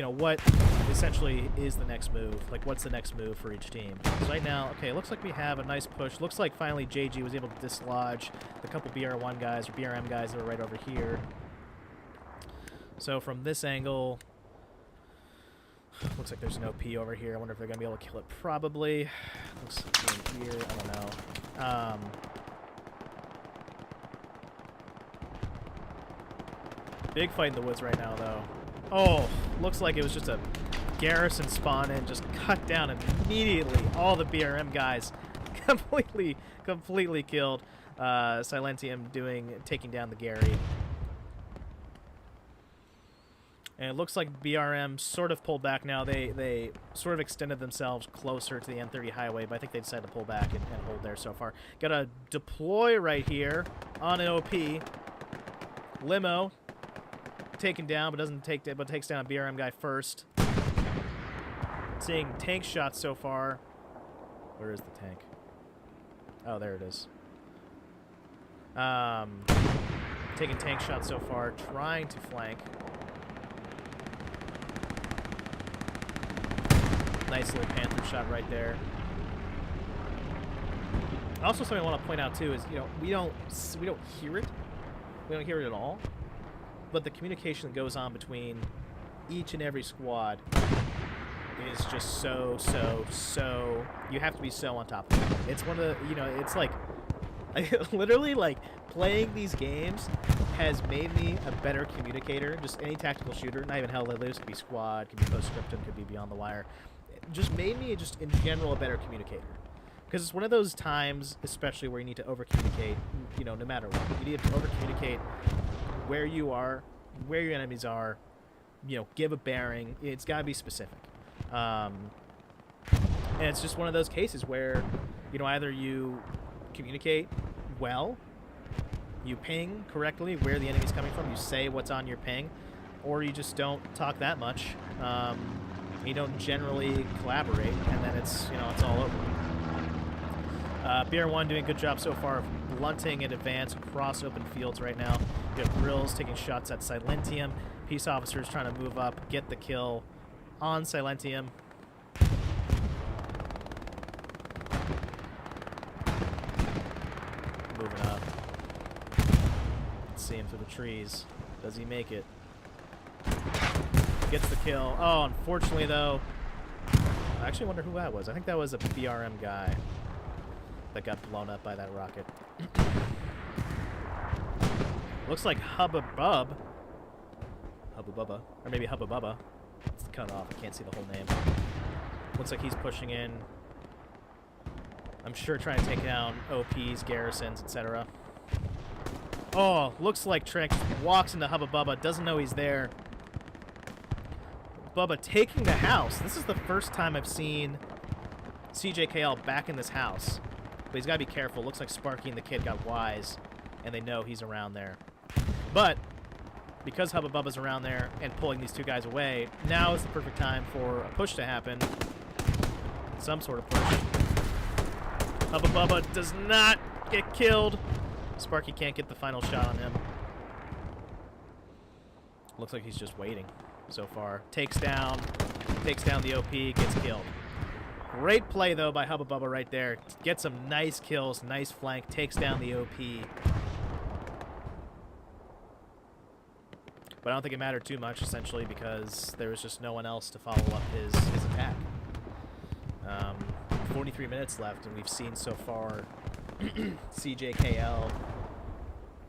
essentially is the next move. Like, what's the next move for each team? Because right now, okay, it looks like we have a nice push. Looks like finally JG was able to dislodge the couple BR1 guys, or BRM guys that are right over here. So from this angle, looks like there's an OP over here. I wonder if they're going to be able to kill it. Probably. Looks like in here. I don't know. Big fight in the woods right now, though. Oh, looks like it was just a garrison spawn in, just cut down immediately. All the BRM guys completely killed. Silentium taking down the Gary. And it looks like BRM sort of pulled back now. They sort of extended themselves closer to the N30 highway, but I think they decided to pull back and hold there so far. Got a deploy right here on an OP. Limo taken down, but takes down a BRM guy first. Seeing tank shots so far. Where is the tank? Oh, there it is. Taking tank shots so far, trying to flank. Nice little Panther shot right there. Also, something I want to point out too is, we don't hear it. We don't hear it at all. But the communication that goes on between each and every squad is just so, you have to be so on top of it. It's one of the, it's like, literally, like, playing these games has made me a better communicator. Just any tactical shooter, not even Hell Let Loose, could be squad, could be post-scriptum, could be Beyond the Wire. It just made me, just in general, a better communicator. Because it's one of those times, especially where you need to over-communicate, no matter what. You need to over-communicate where you are, where your enemies are, give a bearing. It's got to be specific. And it's just one of those cases where, you know, either you communicate well, you ping correctly where the enemy's coming from, you say what's on your ping, or you just don't talk that much. You don't generally collaborate, and then it's, you know, it's all over. BR1 doing a good job so far of blunting in advance across open fields right now. You have Grills taking shots at Silentium. Peace Officers trying to move up, get the kill on Silentium. Moving up. Let's see him through the trees. Does he make it? Gets the kill. Oh, unfortunately, though. I actually wonder who that was. I think that was a BRM guy that got blown up by that rocket. Looks like Hubba Bub. Hubba Bubba. Or maybe Hubba Bubba. It's cut off. I can't see the whole name. Looks like he's pushing in. I'm sure trying to take down OPs, garrisons, etc. Oh, looks like Trix walks into Hubba Bubba. Doesn't know he's there. Bubba taking the house. This is the first time I've seen CJKL back in this house. But he's got to be careful. Looks like Sparky and the kid got wise, and they know he's around there. But because Hubba Bubba's around there and pulling these two guys away, now is the perfect time for a push to happen. Some sort of push. Hubba Bubba does not get killed. Sparky can't get the final shot on him. Looks like he's just waiting so far. Takes down the OP, gets killed. Great play, though, by Hubba Bubba right there. Gets some nice kills, nice flank, takes down the OP. But I don't think it mattered too much, essentially, because there was just no one else to follow up his attack. 43 minutes left, and we've seen so far CJKL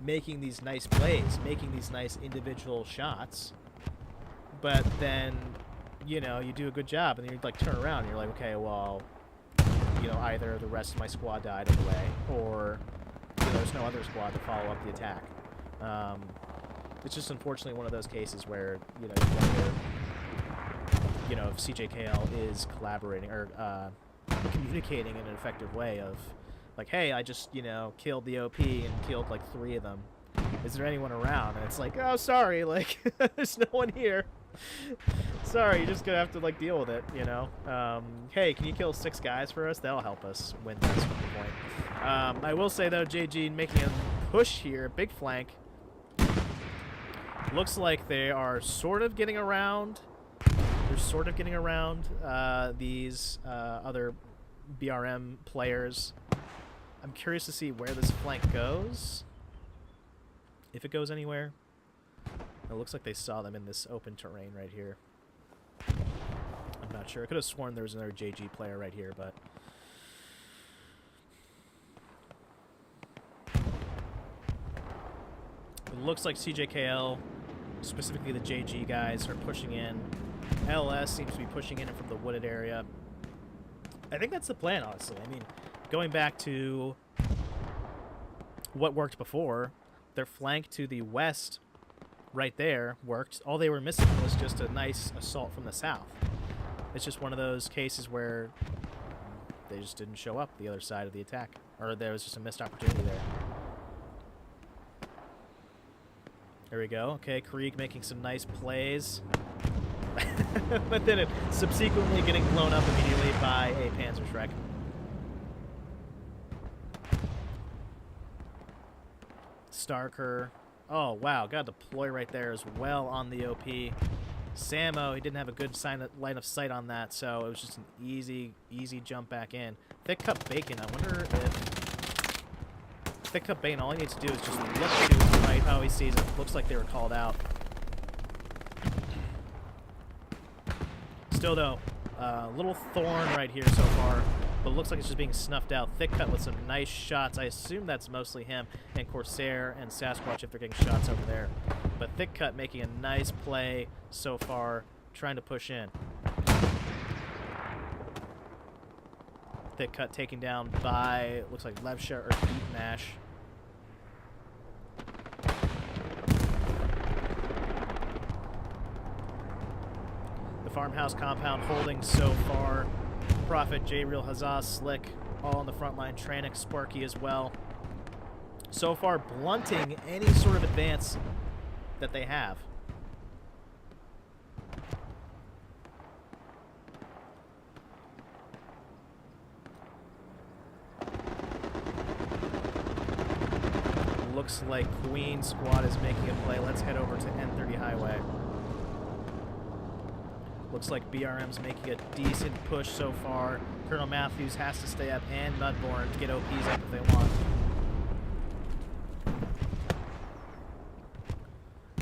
making these nice plays, making these nice individual shots. But then, you know, you do a good job, and then you like turn around, and you're like, okay, well, you know, either the rest of my squad died on the way, or you know, there's no other squad to follow up the attack. It's just unfortunately one of those cases where, you know, you wonder, you know, if CJKL is collaborating or communicating in an effective way of, like, hey, I just, you know, killed the OP and killed like 3 of them. Is there anyone around? And it's like, oh, sorry, like, there's no one here. Sorry, you're just gonna have to like deal with it, you know. Hey, can you kill 6 guys for us? That'll help us win this point. I will say though, JG making a push here, big flank. Looks like they are sort of getting around. They're sort of getting around these other BRM players. I'm curious to see where this flank goes. If it goes anywhere. It looks like they saw them in this open terrain right here. I'm not sure. I could have sworn there was another JG player right here, but... It looks like CJKL, specifically the JG guys, are pushing in. LS seems to be pushing in from the wooded area. I think that's the plan, honestly. I mean, going back to what worked before, their flank to the west right there worked. All they were missing was just a nice assault from the south. It's just one of those cases where they just didn't show up the other side of the attack. Or there was just a missed opportunity there. There we go. Okay, Krieg making some nice plays. But then it subsequently getting blown up immediately by a Panzerschreck. Starker. Oh, wow. Got a deploy right there as well on the OP. Samo, he didn't have a good line of sight on that, so it was just an easy jump back in. Thick Cup Bacon. I wonder if... Thick Cup Bacon, all he needs to do is just look to his right. Oh, he sees it. Looks like they were called out. Still, though, little thorn right here so far, but it looks like it's just being snuffed out. Thick Cut with some nice shots. I assume that's mostly him, and Corsair and Sasquatch if they're getting shots over there. But Thick Cut making a nice play so far, trying to push in. Thick Cut taken down by, looks like Levsha or Beat Nash. The farmhouse compound holding so far. Prophet, J-Real, Huzzah, Slick, all on the front line. Tranix, Sparky as well. So far, blunting any sort of advance that they have. Looks like Queen Squad is making a play. Let's head over to N30 Highway. Looks like BRM's making a decent push so far. Colonel Matthews has to stay up, and Mudborn to get OPs up if they want.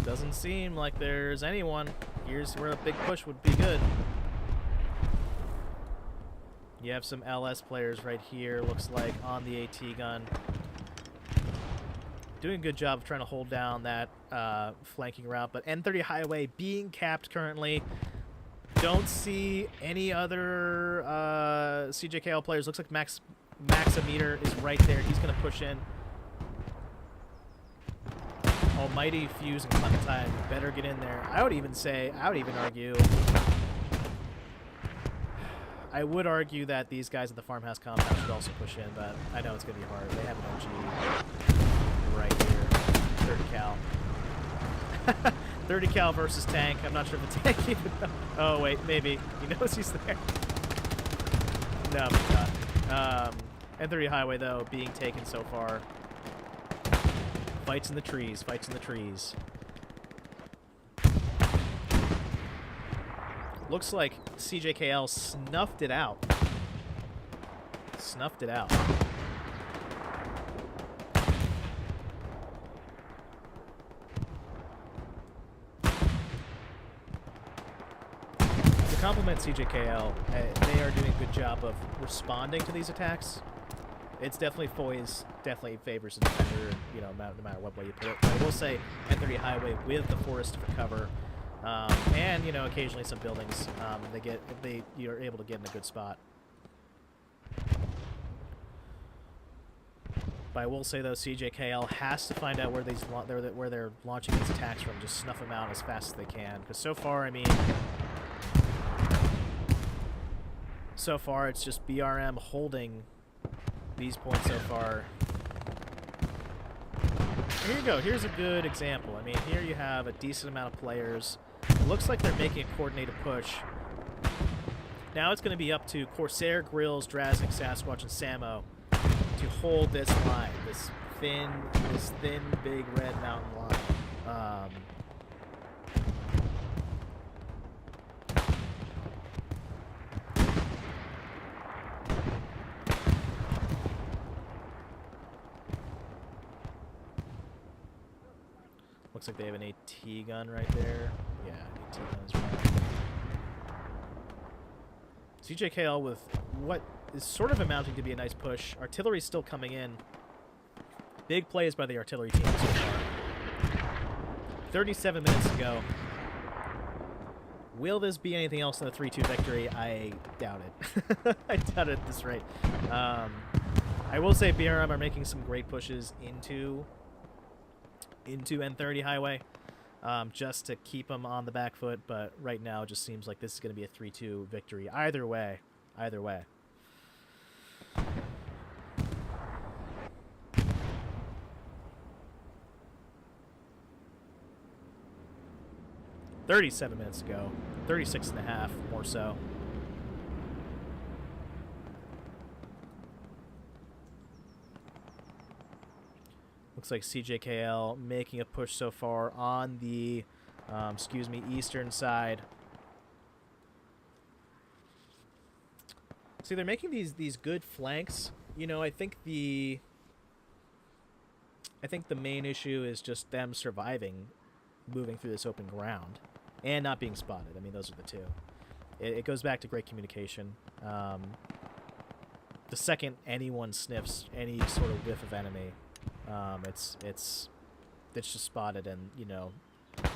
Doesn't seem like there's anyone. Here's where a big push would be good. You have some LS players right here, looks like, on the AT gun. Doing a good job of trying to hold down that flanking route, but N30 Highway being capped currently. Don't see any other CJKL players. Looks like Maximeter is right there. He's going to push in. Almighty, Fuse, and Clementine better get in there. I would even argue... I would argue that these guys at the farmhouse compound should also push in, but I know it's going to be hard. They have an OG right here. 30 cal. 30 cal versus tank. I'm not sure if the tank even knows. Oh, wait, maybe. He knows he's there. No, he's not. N30 Highway, though, being taken so far. Fights in the trees. Fights in the trees. Looks like CJKL snuffed it out. Snuffed it out. To compliment CJKL, they are doing a good job of responding to these attacks. It's definitely definitely favors the defender, you know, no matter what way you put it. But I will say N30 Highway with the forest for cover. And you know, occasionally some buildings you're able to get in a good spot. But I will say though, CJKL has to find out where they're launching these attacks from. Just snuff them out as fast as they can. Because so far, I mean, so far it's just BRM holding these points so far. Here you go. Here's a good example. I mean, here you have a decent amount of players. It looks like they're making a coordinated push. Now it's going to be up to Corsair, Grills, Draznik, Sasquatch, and Samo to hold this line, this thin, big red mountain line. Looks like they have an AT gun right there. Yeah, AT gun is right. CJKL with what is sort of amounting to be a nice push. Artillery's still coming in. Big plays by the artillery team so far. 37 minutes to go. Will this be anything else than a 3-2 victory? I doubt it. I doubt it at this rate. I will say BRM are making some great pushes into N30 Highway, just to keep them on the back foot, but right now it just seems like this is going to be a 3-2 victory. Either way. Either way. $37 minutes to go. 36 and a half, more so. Looks like CJKL making a push so far on the, eastern side. See, they're making these good flanks. You know, I think the main issue is just them surviving, moving through this open ground, and not being spotted. I mean, those are the two. It goes back to great communication. The second anyone sniffs any sort of whiff of enemy, it's just spotted, and you know.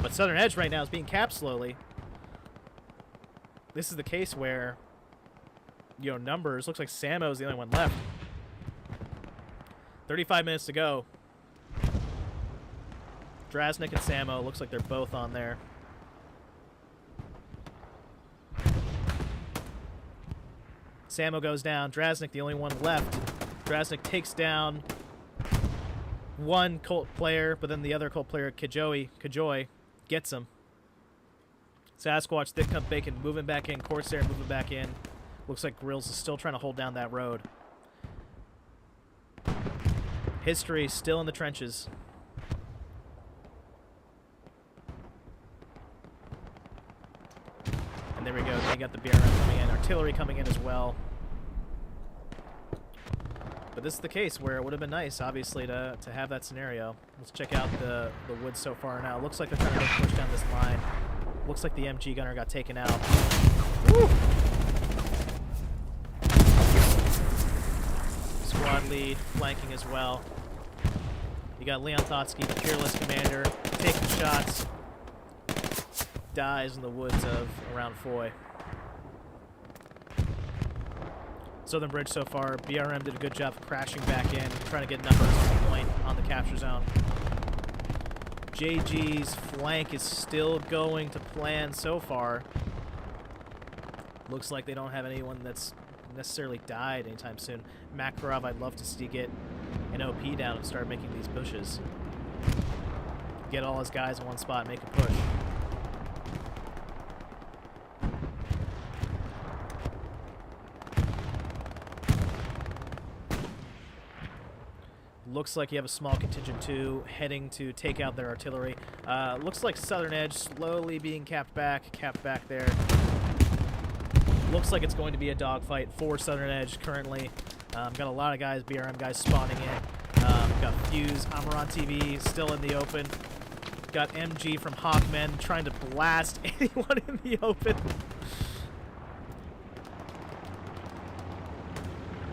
But Southern Edge right now is being capped slowly. This is the case where, you know, numbers, looks like Samo's the only one left. 35 minutes to go. Draznik and Samo, looks like they're both on there. Samo goes down. Drasnik, the only one left. Drasnik takes down one Colt player, but then the other Colt player, Kajoy, gets him. Sasquatch, Thick Cup Bacon moving back in. Corsair moving back in. Looks like Grills is still trying to hold down that road. History still in the trenches. And there we go. They got the BRM coming in. Artillery coming in as well. But this is the case where it would have been nice, obviously, to have that scenario. Let's check out the woods so far now. Looks like they're trying to make a push down this line. Looks like the MG gunner got taken out. Woo! Squad lead, flanking as well. You got Leon Thotsky, the fearless commander, taking shots. Dies in the woods of around Foy. Southern Bridge so far. BRM did a good job of crashing back in, trying to get numbers on point on the capture zone. JG's flank is still going to plan so far. Looks like they don't have anyone that's necessarily died anytime soon. Makarov, I'd love to see get an OP down and start making these pushes. Get all his guys in one spot, make a push. Looks like you have a small contingent too, heading to take out their artillery. Looks like Southern Edge slowly being capped back there. Looks like it's going to be a dogfight for Southern Edge currently. Got a lot of guys, BRM guys spawning in. Got Fuse, Amaran TV still in the open. Got MG from Hawkmen trying to blast anyone in the open.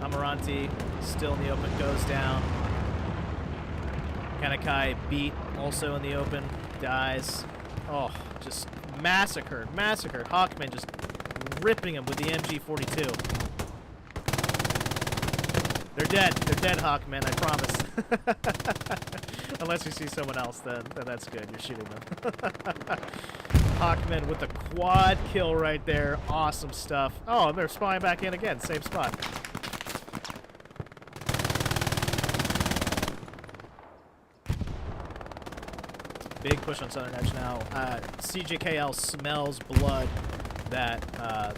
Amaranti still in the open, goes down. Kanakai beat, also in the open, dies. Oh, just massacred. Hawkman just ripping him with the MG42. They're dead, Hawkman, I promise. Unless you see someone else, then that's good, you're shooting them. Hawkman with the quad kill right there, awesome stuff. Oh, they're spawning back in again, same spot. Big push on Southern Edge now. CJKL smells blood that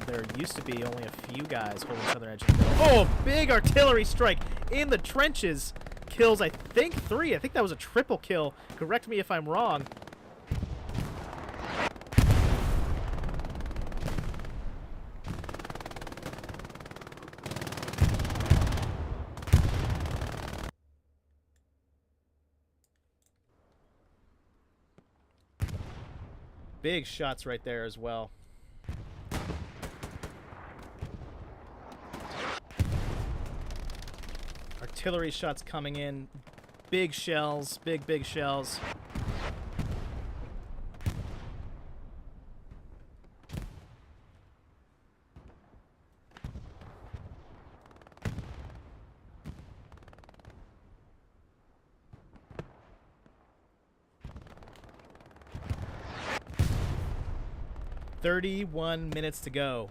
there used to be only a few guys holding Southern Edge. Oh, big artillery strike in the trenches. Kills, I think, 3. I think that was a triple kill. Correct me if I'm wrong. Big shots right there as well. Artillery shots coming in. Big shells. Big shells. "31 minutes to go."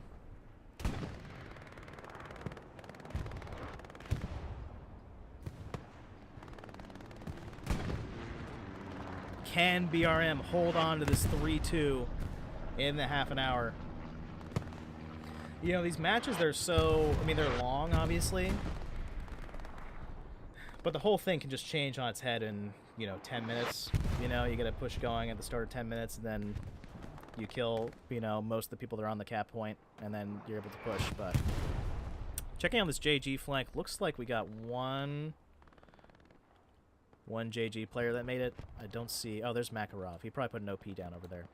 Can BRM hold on to this 3-2 in the half an hour? You know, these matches, they're so... I mean, they're long, obviously. But the whole thing can just change on its head in, 10 minutes. You get a push going at the start of 10 minutes, and then you kill, most of the people that are on the cap point, and then you're able to push. But checking on this JG flank, looks like we got one JG player that made it. I don't see... Oh, there's Makarov. He probably put an OP down over there.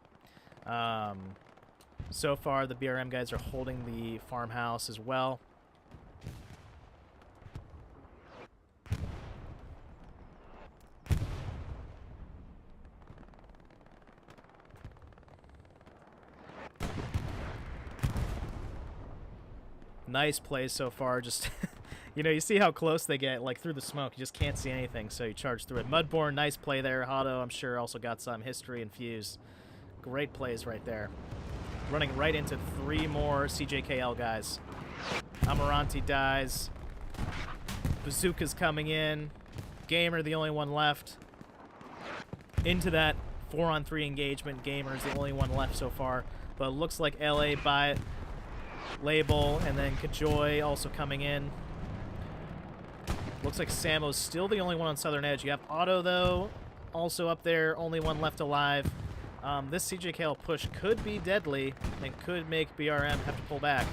So far, the BRM guys are holding the farmhouse as well. Nice plays so far. Just, you see how close they get, like, through the smoke. You just can't see anything, so you charge through it. Mudborn, nice play there. Hotto, I'm sure, also got some history and Fuse. Great plays right there. Running right into 3 more CJKL guys. Amarante dies. Bazooka's coming in. Gamer, the only one left. Into that 4-on-3 engagement. Gamer's the only one left so far. But it looks like LA by Label and then Kajoy also coming in. Looks like Samo's still the only one on Southern Edge. You have Otto, though, also up there. Only one left alive. This CJKL push could be deadly and could make BRM have to pull back.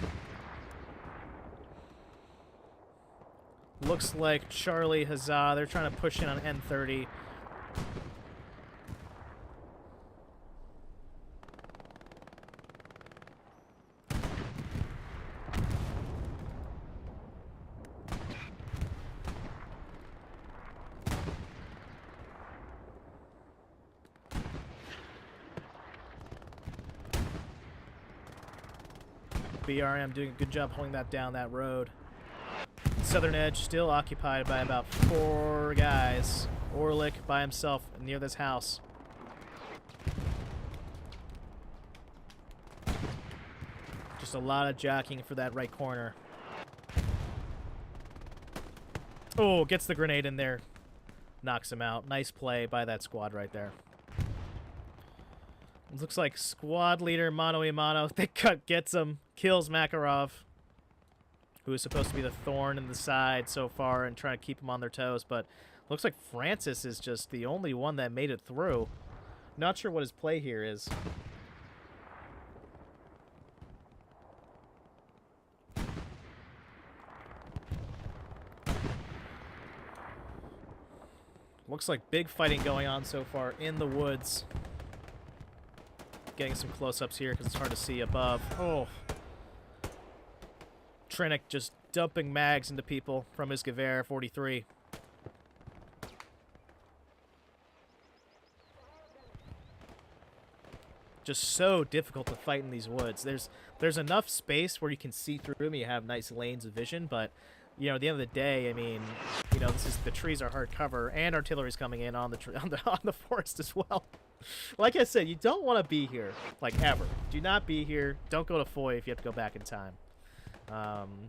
Looks like Charlie, Huzzah, they're trying to push in on N30. BRM doing a good job holding that down that road. Southern Edge still occupied by about 4 guys. Orlick by himself near this house. Just a lot of jockeying for that right corner. Oh, gets the grenade in there. Knocks him out. Nice play by that squad right there. It looks like squad leader mano a mano. Thick cut gets him. Kills Makarov, who is supposed to be the thorn in the side so far and trying to keep them on their toes. But looks like Francis is just the only one that made it through. Not sure what his play here is. Looks like big fighting going on so far in the woods. Getting some close-ups here because it's hard to see above. Oh. Trinick just dumping mags into people from his Gewehr 43. Just so difficult to fight in these woods. There's enough space where you can see through them. You have nice lanes of vision, but you know, at the end of the day, I mean, you know, the trees are hard cover, and artillery's coming in on the forest as well. Like I said, you don't want to be here, like, ever. Do not be here. Don't go to Foy if you have to go back in time.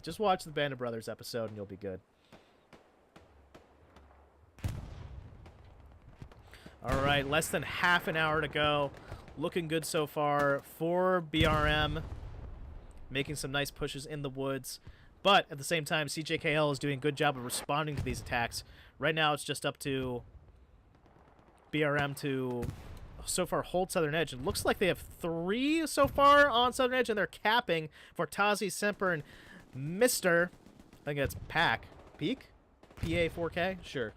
Just watch the Band of Brothers episode, and you'll be good. All right, less than half an hour to go. Looking good so far for BRM. Making some nice pushes in the woods. But at the same time, CJKL is doing a good job of responding to these attacks. Right now, it's just up to BRM to, so far, hold Southern Edge. It looks like they have 3 so far on Southern Edge, and they're capping for Tazi, Semper, and Mr. I think that's Pack. Peak? PA4K? Sure.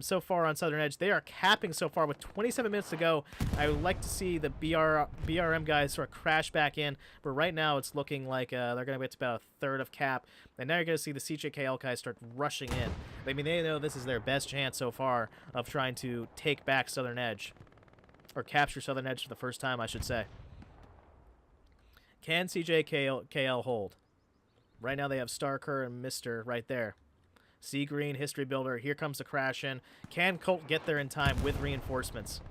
So far on Southern Edge, they are capping so far with 27 minutes to go. I would like to see the BRM guys sort of crash back in, but right now it's looking like they're going to get to about a third of cap, and now you're going to see the CJKL guys start rushing in. I mean, they know this is their best chance so far of trying to take back Southern Edge, or capture Southern Edge for the first time, I should say. Can CJKL hold? Right now they have Starker and Mr. right there. Sea Green, History Builder, here comes the crash in. Can Colt get there in time with reinforcements?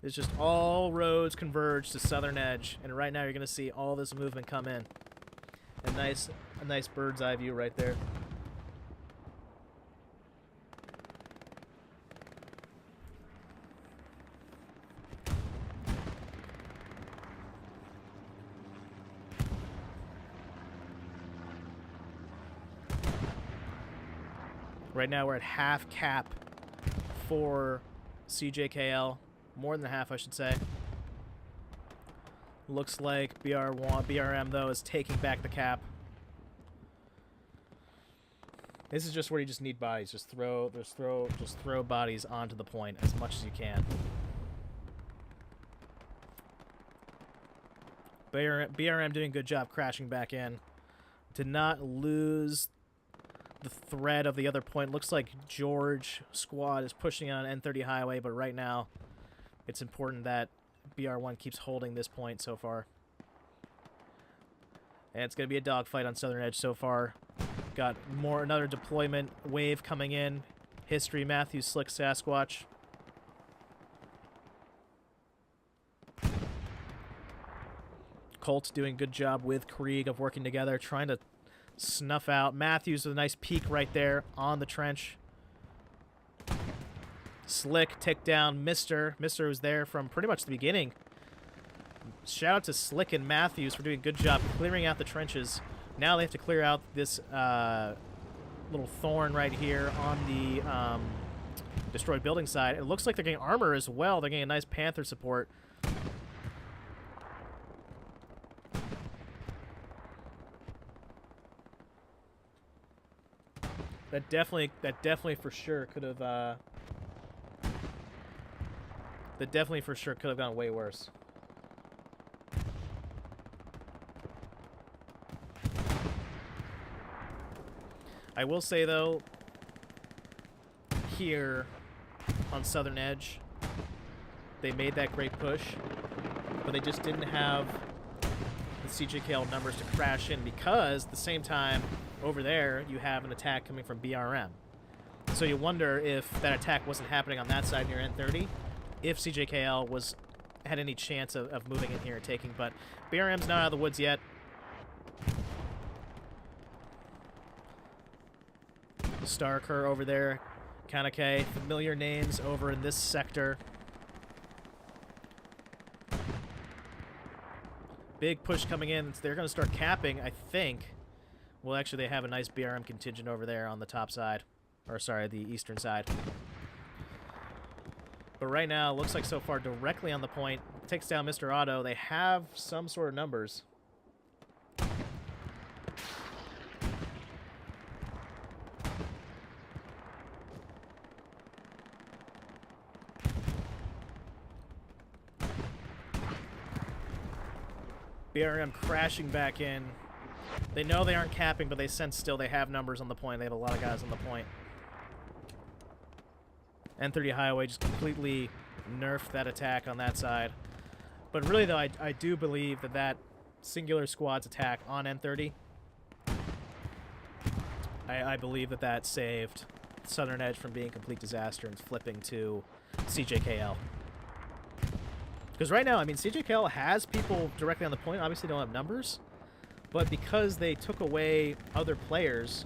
It's just all roads converge to Southern Edge, and right now you're going to see all this movement come in. A nice bird's eye view right there. Right now we're at half cap for CJKL. More than half, I should say. Looks like BRM, though, is taking back the cap. This is just where you just need bodies. Just throw bodies onto the point as much as you can. BRM doing a good job crashing back in. Did not lose the thread of the other point. Looks like George squad is pushing on N30 highway, but right now it's important that BR1 keeps holding this point so far. And it's going to be a dogfight on Southern Edge so far. Got another deployment wave coming in. History, Matthew, Slick, Sasquatch. Colt doing a good job with Krieg of working together, trying to snuff out. Matthews with a nice peek right there on the trench. Slick, tick down, Mister. Mister was there from pretty much the beginning. Shout out to Slick and Matthews for doing a good job clearing out the trenches. Now they have to clear out this little thorn right here on the destroyed building side. It looks like they're getting armor as well. They're getting a nice Panther support. That definitely for sure could have gone way worse. I will say though, here on Southern Edge, they made that great push, but they just didn't have the CJKL numbers to crash in, because at the same time over there you have an attack coming from BRM. So you wonder if that attack wasn't happening on that side near N30, if CJKL had any chance of moving in here and taking, but BRM's not out of the woods yet. Starker over there, Kanake, familiar names over in this sector. Big push coming in. They're going to start capping, I think. Well, actually, they have a nice BRM contingent over there on the top side. Or, sorry, the eastern side. But right now, it looks like so far directly on the point. Takes down Mr. Otto. They have some sort of numbers. BRM crashing back in. They know they aren't capping, but they sense still they have numbers on the point. They have a lot of guys on the point. N30 Highway just completely nerfed that attack on that side. But really, though, I do believe that singular squad's attack on N30, I believe that saved Southern Edge from being a complete disaster and flipping to CJKL. Because right now, I mean, CJKL has people directly on the point. Obviously, they don't have numbers. But because they took away other players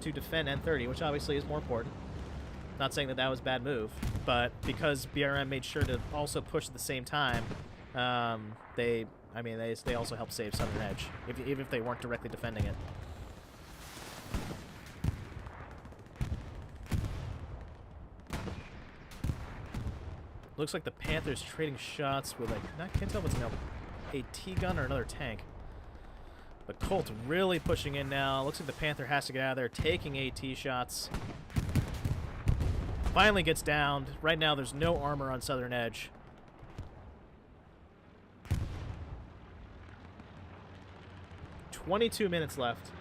to defend N30, which obviously is more important. Not saying that was a bad move. But because BRM made sure to also push at the same time, they also helped save Southern Edge, even if they weren't directly defending it. Looks like the Panthers trading shots with, like, I can't tell if it's an AT gun or another tank. But Colt really pushing in now. Looks like the Panther has to get out of there, taking AT shots. Finally gets downed. Right now there's no armor on Southern Edge. "22 minutes left.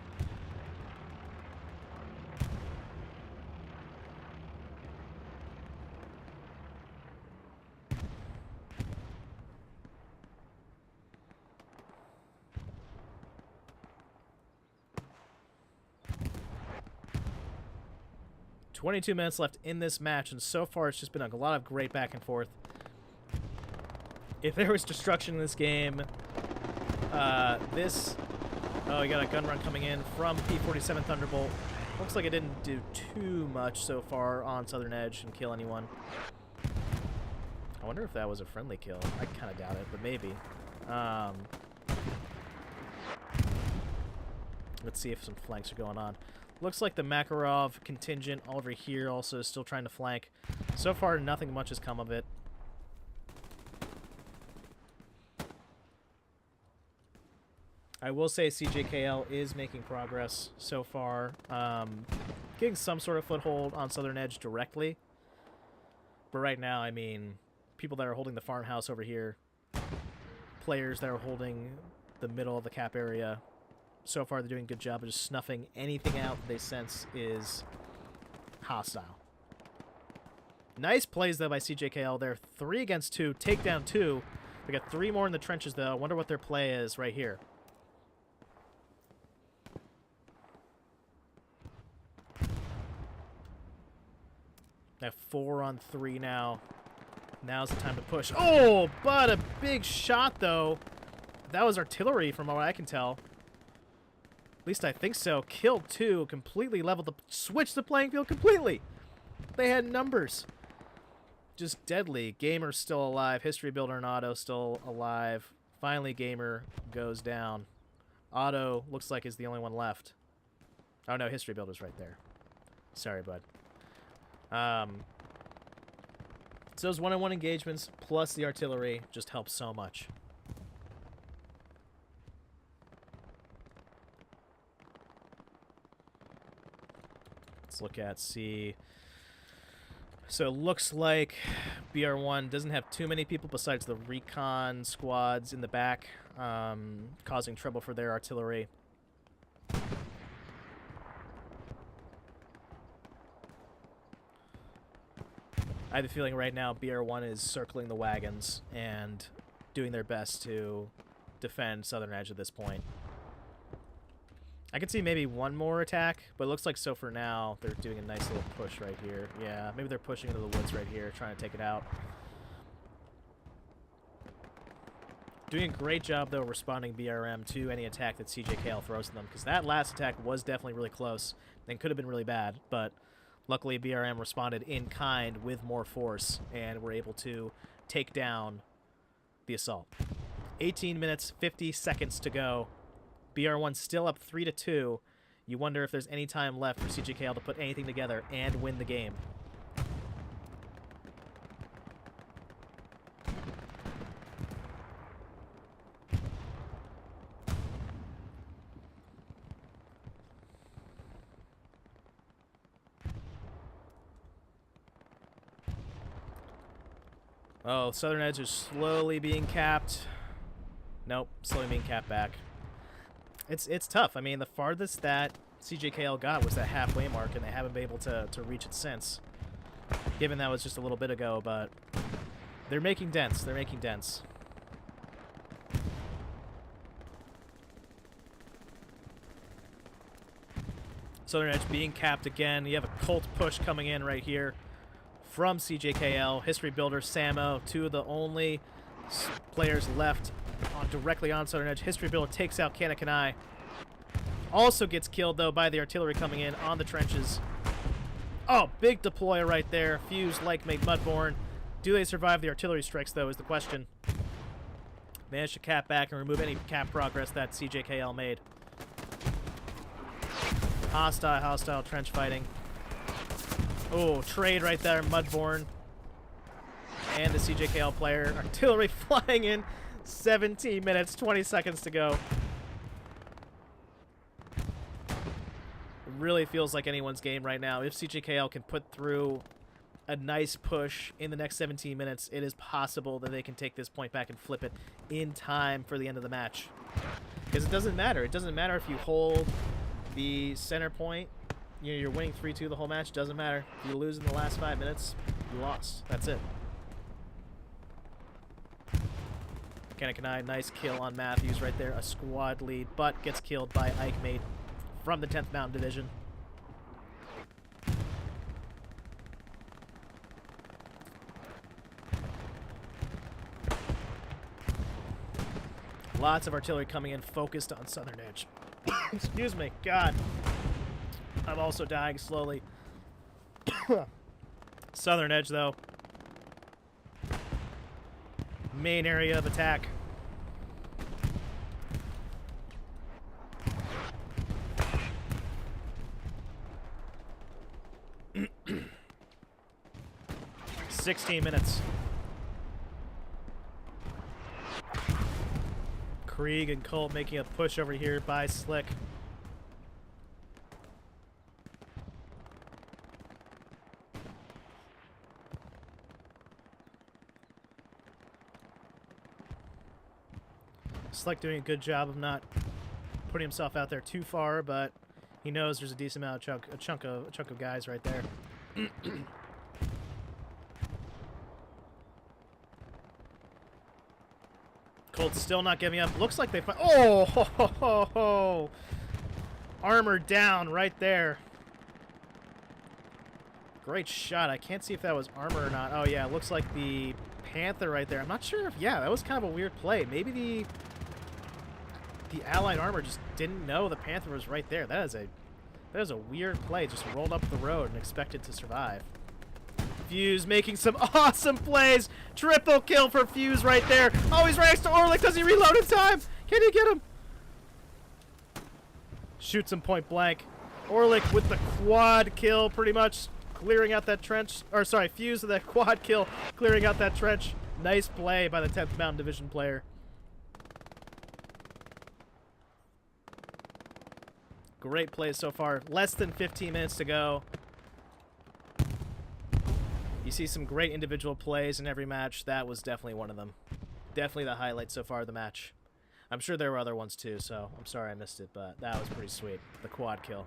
"22 minutes left in this match, and so far it's just been a lot of great back and forth. If there was destruction in this game, oh, you got a gun run coming in from P-47 Thunderbolt. Looks like it didn't do too much so far on Southern Edge and kill anyone. I wonder if that was a friendly kill. I kind of doubt it, but maybe. Let's see if some flanks are going on. Looks like the Makarov contingent over here also is still trying to flank. So far, nothing much has come of it. I will say CJKL is making progress so far. Getting some sort of foothold on Southern Edge directly. But right now, I mean, people that are holding the farmhouse over here, players that are holding the middle of the cap area, so far they're doing a good job of just snuffing anything out they sense is hostile. Nice plays, though, by CJKL. They're 3 against 2, takedown 2. They got 3 more in the trenches, though. I wonder what their play is right here. They have 4 on 3 now. Now's the time to push. Oh, but a big shot, though. That was artillery from what I can tell. At least I think so. Killed 2, completely leveled the... Switched the playing field completely! They had numbers. Just deadly. Gamer's still alive. History Builder and Auto still alive. Finally, Gamer goes down. Auto looks like is the only one left. Oh no, History Builder's right there. Sorry, bud. So those one-on-one engagements plus the artillery just help so much. Let's look at, see. So it looks like BR1 doesn't have too many people besides the recon squads in the back, causing trouble for their artillery. I have a feeling right now BR1 is circling the wagons and doing their best to defend Southern Edge at this point. I could see maybe one more attack, but it looks like so for now they're doing a nice little push right here. Yeah, maybe they're pushing into the woods right here, trying to take it out. Doing a great job, though, responding BRM to any attack that CJKL throws at them, because that last attack was definitely really close and could have been really bad, but luckily BRM responded in kind with more force and were able to take down the assault. 18 minutes, 50 seconds to go. BR1 still up 3-2. You wonder if there's any time left for CJKL to put anything together and win the game. Oh, Southern Edge is slowly being capped. Nope, slowly being capped back. It's tough. I mean, the farthest that CJKL got was that halfway mark, and they haven't been able to reach it since. Given that was just a little bit ago, but they're making dents. They're making dents. Southern Edge being capped again. You have a Colt push coming in right here from CJKL. History Builder, Samo, two of the only players left directly on Southern Edge. History Builder takes out Kanakanai. Also gets killed, though, by the artillery coming in on the trenches. Oh, big deploy right there. Fuse, like, made Mudborn. Do they survive the artillery strikes, though, is the question. Managed to cap back and remove any cap progress that CJKL made. Hostile trench fighting. Oh, trade right there, Mudborn. And the CJKL player. Artillery flying in. 17 minutes, 20 seconds to go. It really feels like anyone's game right now. If CJKL can put through a nice push in the next 17 minutes, it is possible that they can take this point back and flip it in time for the end of the match. Because it doesn't matter. It doesn't matter if you hold the center point. You know, you're winning 3-2 the whole match. Doesn't matter. If you lose in the last 5 minutes, you lost. That's it. Kanakanai, nice kill on Matthews right there. A squad lead, but gets killed by Ike Mate from the 10th Mountain Division. Lots of artillery coming in, focused on Southern Edge. Excuse me, God. I'm also dying slowly. Southern Edge, though. Main area of attack. $16 minutes. Krieg and Colt making a push over here by Slick. Slick doing a good job of not putting himself out there too far, but he knows there's a decent amount of a chunk of guys right there. Colt's still not giving up. Looks like they find. Oh, ho, ho, ho, ho. Armor down right there. Great shot. I can't see if that was armor or not. Oh yeah, it looks like the Panther right there. I'm not sure if, yeah, that was kind of a weird play. Maybe the the Allied armor just didn't know the Panther was right there. That is a weird play. Just rolled up the road and expected to survive. Fuse making some awesome plays. Triple kill for Fuse right there. Oh, he's right next to Orlick. Does he reload in time? Can he get him? Shoots him point blank. Orlick with the quad kill, pretty much clearing out that trench. Or sorry, Fuse with that quad kill, clearing out that trench. Nice play by the 10th Mountain Division player. Great plays so far. Less than 15 minutes to go. You see some great individual plays in every match. That was definitely one of them. Definitely the highlight so far of the match. I'm sure there were other ones too, so I'm sorry I missed it, but that was pretty sweet. The quad kill.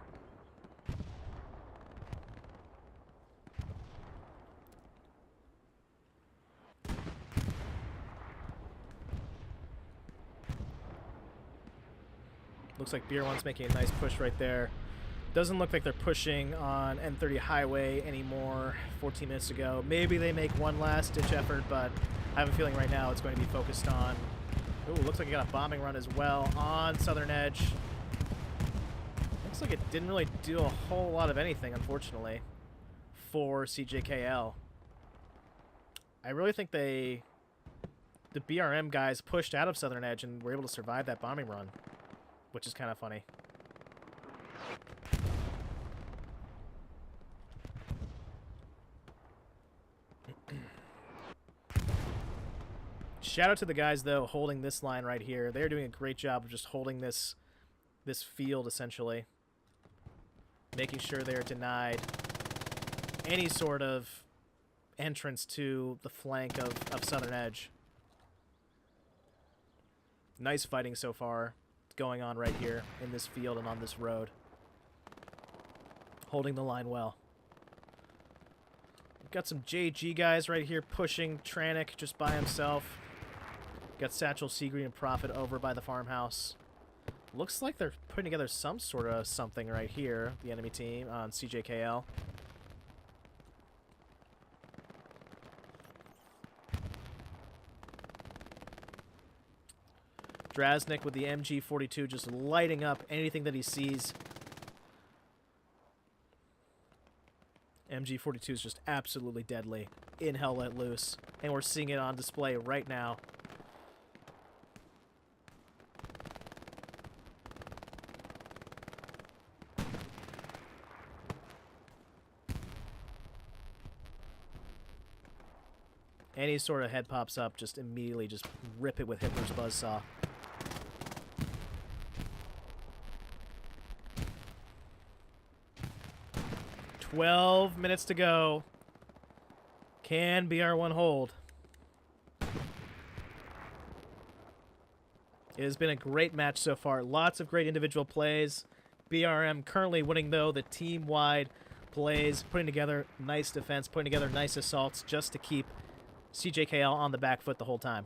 Looks like BR1's making a nice push right there. Doesn't look like they're pushing on N30 Highway anymore 14 minutes ago. Maybe they make one last ditch effort, but I have a feeling right now it's going to be focused on... Ooh, looks like it got a bombing run as well on Southern Edge. Looks like it didn't really do a whole lot of anything, unfortunately, for CJKL. I really think the BRM guys pushed out of Southern Edge and were able to survive that bombing run, which is kind of funny. Shout out to the guys, though, holding this line right here. They're doing a great job of just holding this field, essentially. Making sure they're denied any sort of entrance to the flank of Southern Edge. Nice fighting so far going on right here in this field and on this road. Holding the line well. Got some JG guys right here pushing Tranic just by himself. Got Satchel, Seagreen, and Prophet over by the farmhouse. Looks like they're putting together some sort of something right here, the enemy team on CJKL. Drasnik with the MG42 just lighting up anything that he sees. MG42 is just absolutely deadly in Hell Let Loose, and we're seeing it on display right now. Any sort of head pops up, just immediately just rip it with Hitler's buzzsaw. "12 minutes to go. Can BR1 hold?" It has been a great match so far. Lots of great individual plays. BRM currently winning, though, the team-wide plays, putting together nice defense, putting together nice assaults just to keep CJKL on the back foot the whole time.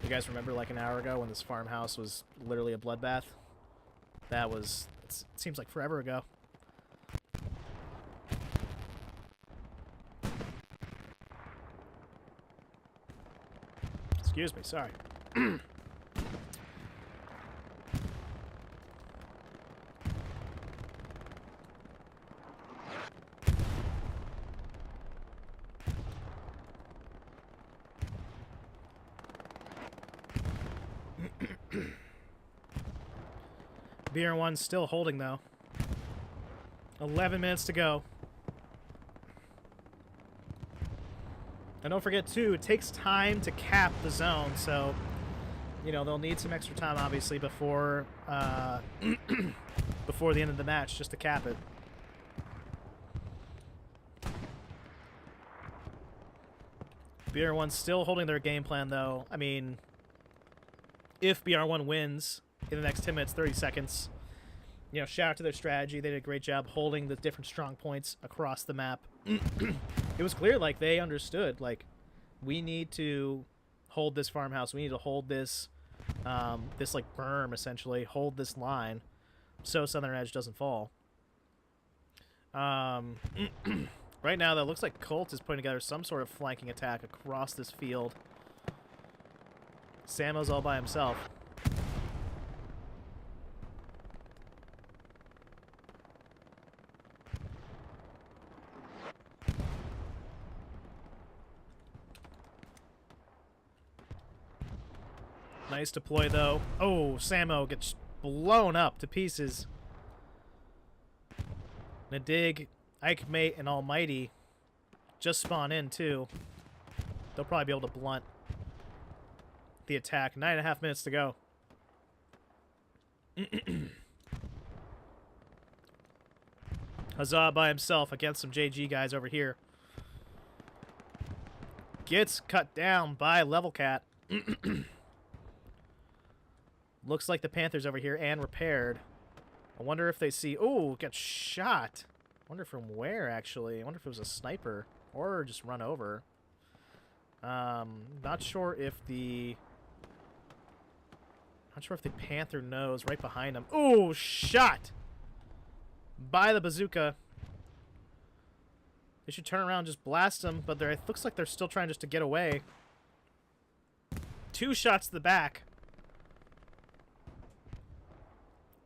You guys remember like an hour ago when this farmhouse was literally a bloodbath? That was... it seems like forever ago. Excuse me, sorry. BR1 still holding, though. 11 minutes to go. And don't forget, too, it takes time to cap the zone, so, you know, they'll need some extra time, obviously, before, before the end of the match, just to cap it. BR1 still holding their game plan, though. I mean, if BR1 wins in the next 10 minutes, 30 seconds, you know, shout out to their strategy. They did a great job holding the different strong points across the map. It was clear, like, they understood, like, we need to hold this farmhouse. We need to hold this this like berm, essentially, hold this line so Southern Edge doesn't fall. Right now, though, looks like Colt is putting together some sort of flanking attack across this field. Samo's all by himself. Nice deploy, though. Oh, Samo gets blown up to pieces. Nadig, Ike Mate, and Almighty just spawn in, too. They'll probably be able to blunt the attack. 9.5 minutes to go. Huzzah by himself against some JG guys over here. Gets cut down by Level Cat. Looks like the Panthers over here and repaired. I wonder if they see... Oh, got shot. I wonder from where, actually. I wonder if it was a sniper or just run over. Not sure if the... Not sure if the Panther knows. Right behind him. Oh, shot! By the bazooka. They should turn around and just blast him, but it looks like they're still trying just to get away. 2 shots to the back.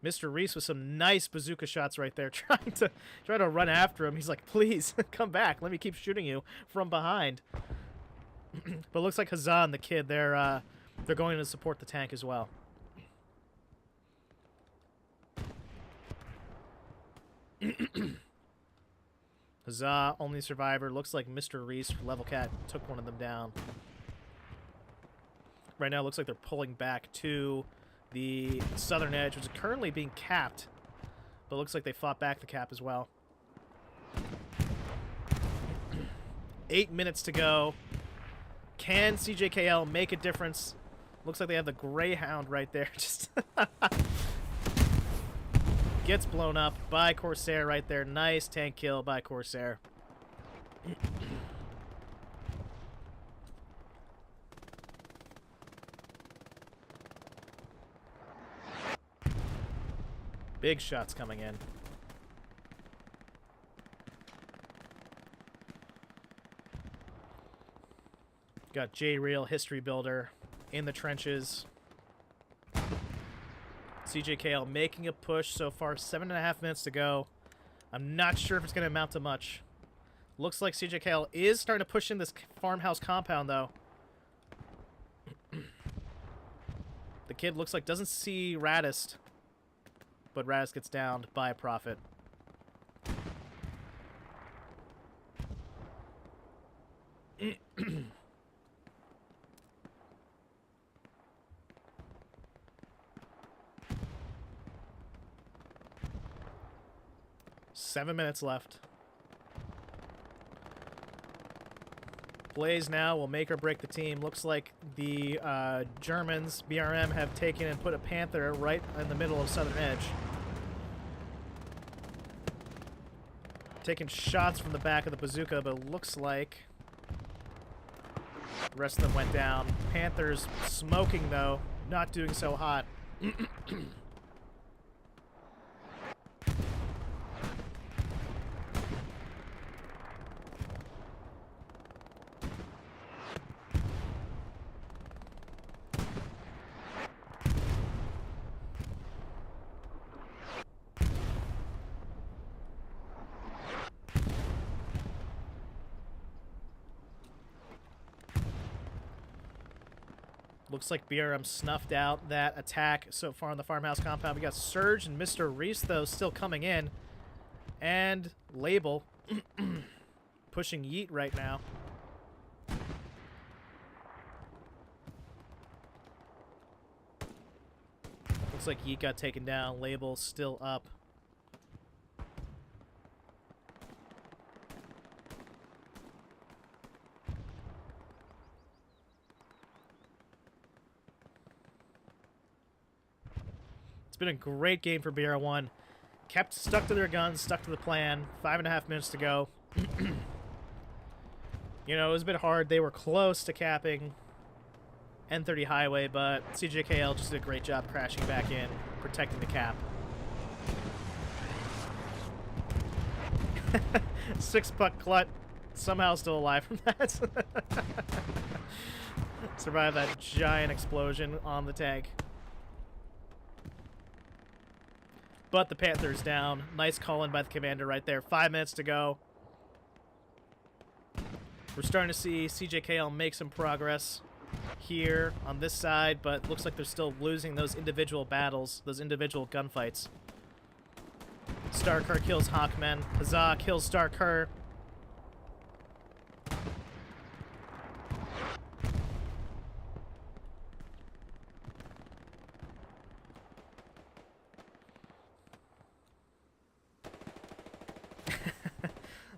Mr. Reese with some nice bazooka shots right there, trying to run after him. He's like, please, come back. Let me keep shooting you from behind. But it looks like Huzzah and the kid, they're going to support the tank as well. Huzzah, only survivor. Looks like Mr. Reese, Level Cat, took one of them down. Right now, it looks like they're pulling back to the southern edge, which is currently being capped. But it looks like they fought back the cap as well. 8 minutes to go. Can CJKL make a difference? Looks like they have the Greyhound right there. Just gets blown up by Corsair right there. Nice tank kill by Corsair. Big shots coming in. Got J-Real, History Builder, in the trenches. CJKL making a push so far. 7.5 minutes to go. I'm not sure if it's going to amount to much. Looks like CJKL is starting to push in this farmhouse compound, though. The kid looks like doesn't see Radist. But Radist gets downed by a Prophet. Seven minutes left. Blaze now will make or break the team. Looks like the Germans, BRM, have taken and put a Panther right in the middle of Southern Edge. Taking shots from the back of the bazooka, but it looks like the rest of them went down. Panthers smoking, though. Not doing so hot. Looks like BRM snuffed out that attack so far on the farmhouse compound. We got Surge and Mr. Reese, though, still coming in. And Label pushing Yeet right now. Looks like Yeet got taken down. Label still up. It's been a great game for BR1. Kept stuck to their guns, stuck to the plan. 5.5 minutes to go. You know, it was a bit hard. They were close to capping. N30 highway, but CJKL just did a great job crashing back in, protecting the cap. 6-puck Clut, somehow still alive from that. Survived that giant explosion on the tank. But the Panther's down. Nice call-in by the commander right there. 5 minutes to go. We're starting to see CJKL make some progress here on this side, but looks like they're still losing those individual battles, those individual gunfights. Starker kills Hawkmen. AXHAWK kills Starker.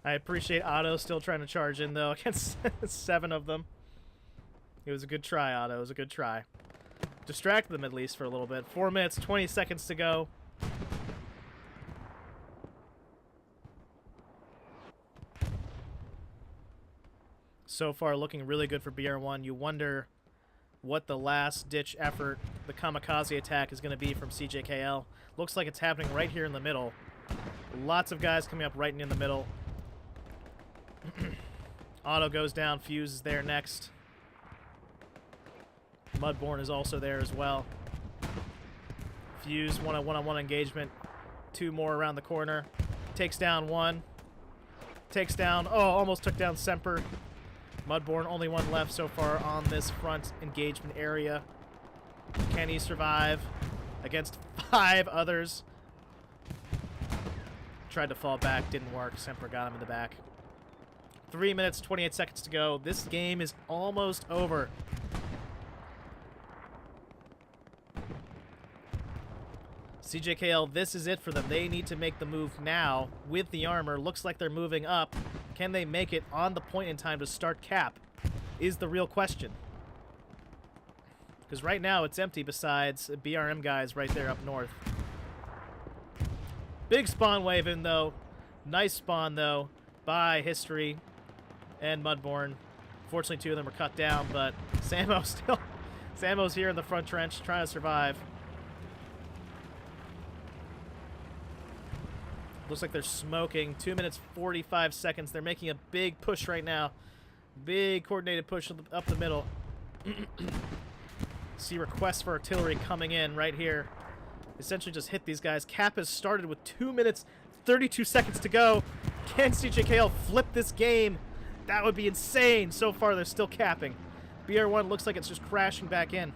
I appreciate Otto still trying to charge in, though, against 7 of them. It was a good try, Otto. It was a good try. Distract them, at least, for a little bit. 4 minutes, 20 seconds to go. So far, looking really good for BR1. You wonder what the last-ditch effort, the kamikaze attack, is going to be from CJKL. Looks like it's happening right here in the middle. Lots of guys coming up right in the middle. Otto goes down. Fuse is there next. Mudborn is also there as well. Fuse, one-on-one engagement. 2 more around the corner. Takes down 1. Takes down... Oh, almost took down Semper. Mudborn, only 1 left so far on this front engagement area. Can he survive against 5 others? Tried to fall back, didn't work. Semper got him in the back. 3 minutes, 28 seconds to go. This game is almost over. CJKL, this is it for them. They need to make the move now with the armor. Looks like they're moving up. Can they make it on the point in time to start cap? Is the real question. Because right now it's empty besides BRM guys right there up north. Big spawn wave in, though. Nice spawn, though, by History and Mudborn. Fortunately, 2 of them are cut down, but Samo still... Samo's here in the front trench trying to survive. Looks like they're smoking. 2 minutes, 45 seconds. They're making a big push right now. Big coordinated push up the middle. See requests for artillery coming in right here. Essentially just hit these guys. Cap has started with 2 minutes, 32 seconds to go. Can CJKL flip this game? That would be insane. So far, they're still capping. BR1 looks like it's just crashing back in.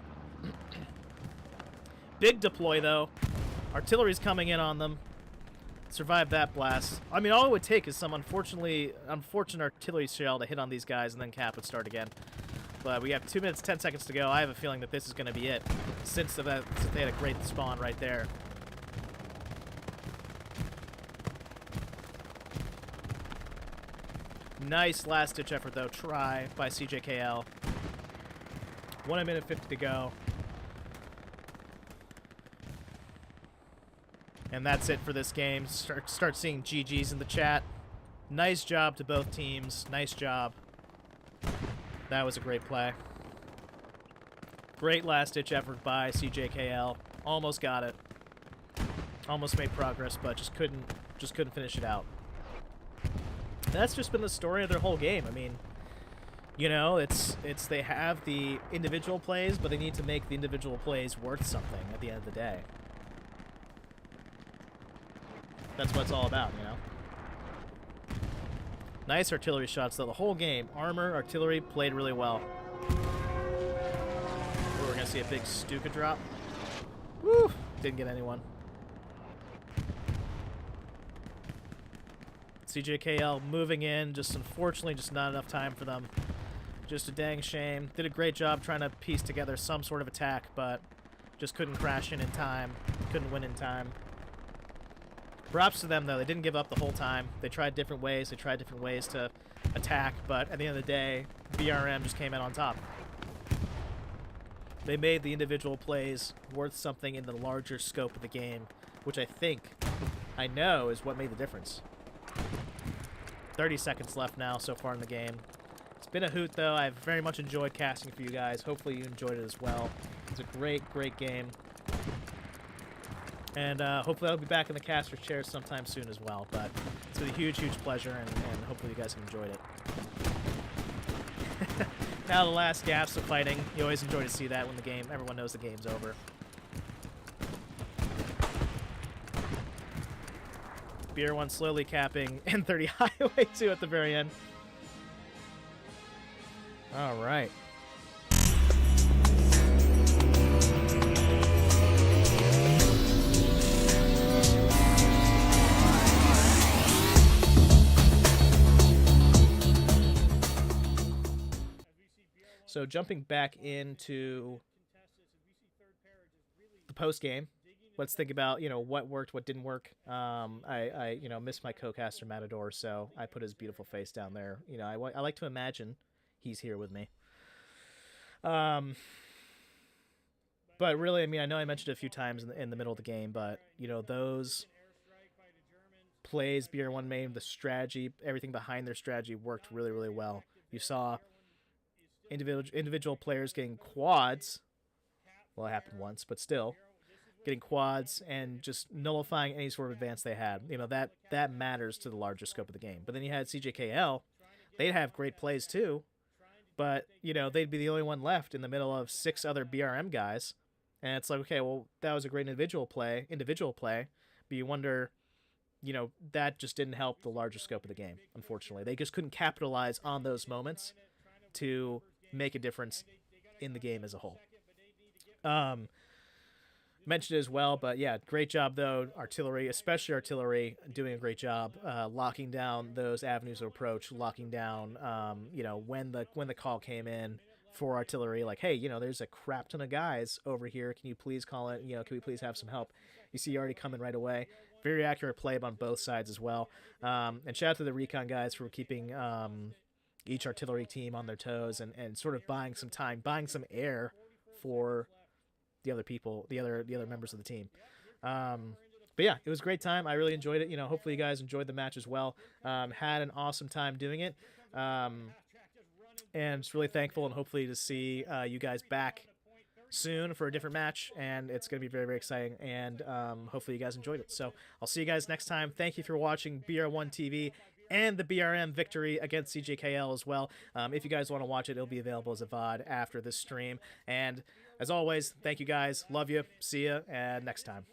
Big deploy, though. Artillery's coming in on them. Survive that blast. I mean, all it would take is some unfortunate artillery shell to hit on these guys, and then cap would start again. But we have 2 minutes, 10 seconds to go. I have a feeling that this is going to be it, since they had a great spawn right there. Nice last-ditch effort, though. Try by CJKL. 1 minute 50 to go. And that's it for this game. Start seeing GGs in the chat. Nice job to both teams. Nice job. That was a great play. Great last-ditch effort by CJKL. Almost got it. Almost made progress, but just couldn't finish it out. That's just been the story of their whole game. I mean, you know, it's they have the individual plays, but they need to make the individual plays worth something at the end of the day. That's what it's all about, you know. Nice artillery shots, though, the whole game. Armor, artillery, played really well. Ooh, we're going to see a big Stuka drop. Woo! Didn't get anyone. CJKL moving in, just unfortunately just not enough time for them. Just a dang shame. Did a great job trying to piece together some sort of attack, but just couldn't crash in time. Couldn't win in time. Props to them, though. They didn't give up the whole time. They tried different ways. They tried different ways to attack, but at the end of the day, BRM just came in on top. They made the individual plays worth something in the larger scope of the game, which I know is what made the difference. 30 seconds left now so far in the game. It's been a hoot, though. I've very much enjoyed casting for you guys. Hopefully you enjoyed it as well. It's a great, great game. And hopefully I'll be back in the caster chair sometime soon as well. But it's been a huge, huge pleasure, and hopefully you guys have enjoyed it. Now the last gasps of fighting. You always enjoy to see that when everyone knows the game's over. BR1 slowly capping N30 Highway 2 at the very end. All right. So jumping back into the post game, let's think about what worked, what didn't work. I miss my co-caster Matador, so I put his beautiful face down there. I like to imagine he's here with me. But really, I mean, I know I mentioned it a few times in the middle of the game, but those plays BR1 made, the strategy, everything behind their strategy worked really, really well. You saw individual players getting quads. Well, it happened once, but still getting quads and just nullifying any sort of advance they had. That matters to the larger scope of the game. But then you had CJKL. They'd have great plays too, but they'd be the only one left in the middle of 6 other BRM guys. And it's like, okay, well, that was a great individual play, but you wonder, that just didn't help the larger scope of the game, unfortunately. They just couldn't capitalize on those moments to make a difference in the game as a whole. Mentioned it as well, but yeah, great job though. Artillery, especially artillery, doing a great job locking down those avenues of approach, locking down when the call came in for artillery, like, hey, there's a crap ton of guys over here, can you please call it, can we please have some help? You see already coming right away. Very accurate play on both sides as well. And shout out to the recon guys for keeping each artillery team on their toes and sort of buying some time, buying some air for the other people, the other members of the team. But yeah, it was a great time. I really enjoyed it. Hopefully you guys enjoyed the match as well. Had an awesome time doing it. And just really thankful and hopefully to see you guys back soon for a different match, and it's going to be very, very exciting, and hopefully you guys enjoyed it. So I'll see you guys next time. Thank you for watching BR1 TV and the BRM victory against CJKL as well. If you guys want to watch it, it'll be available as a VOD after this stream. And as always, thank you guys. Love you. See you, and next time.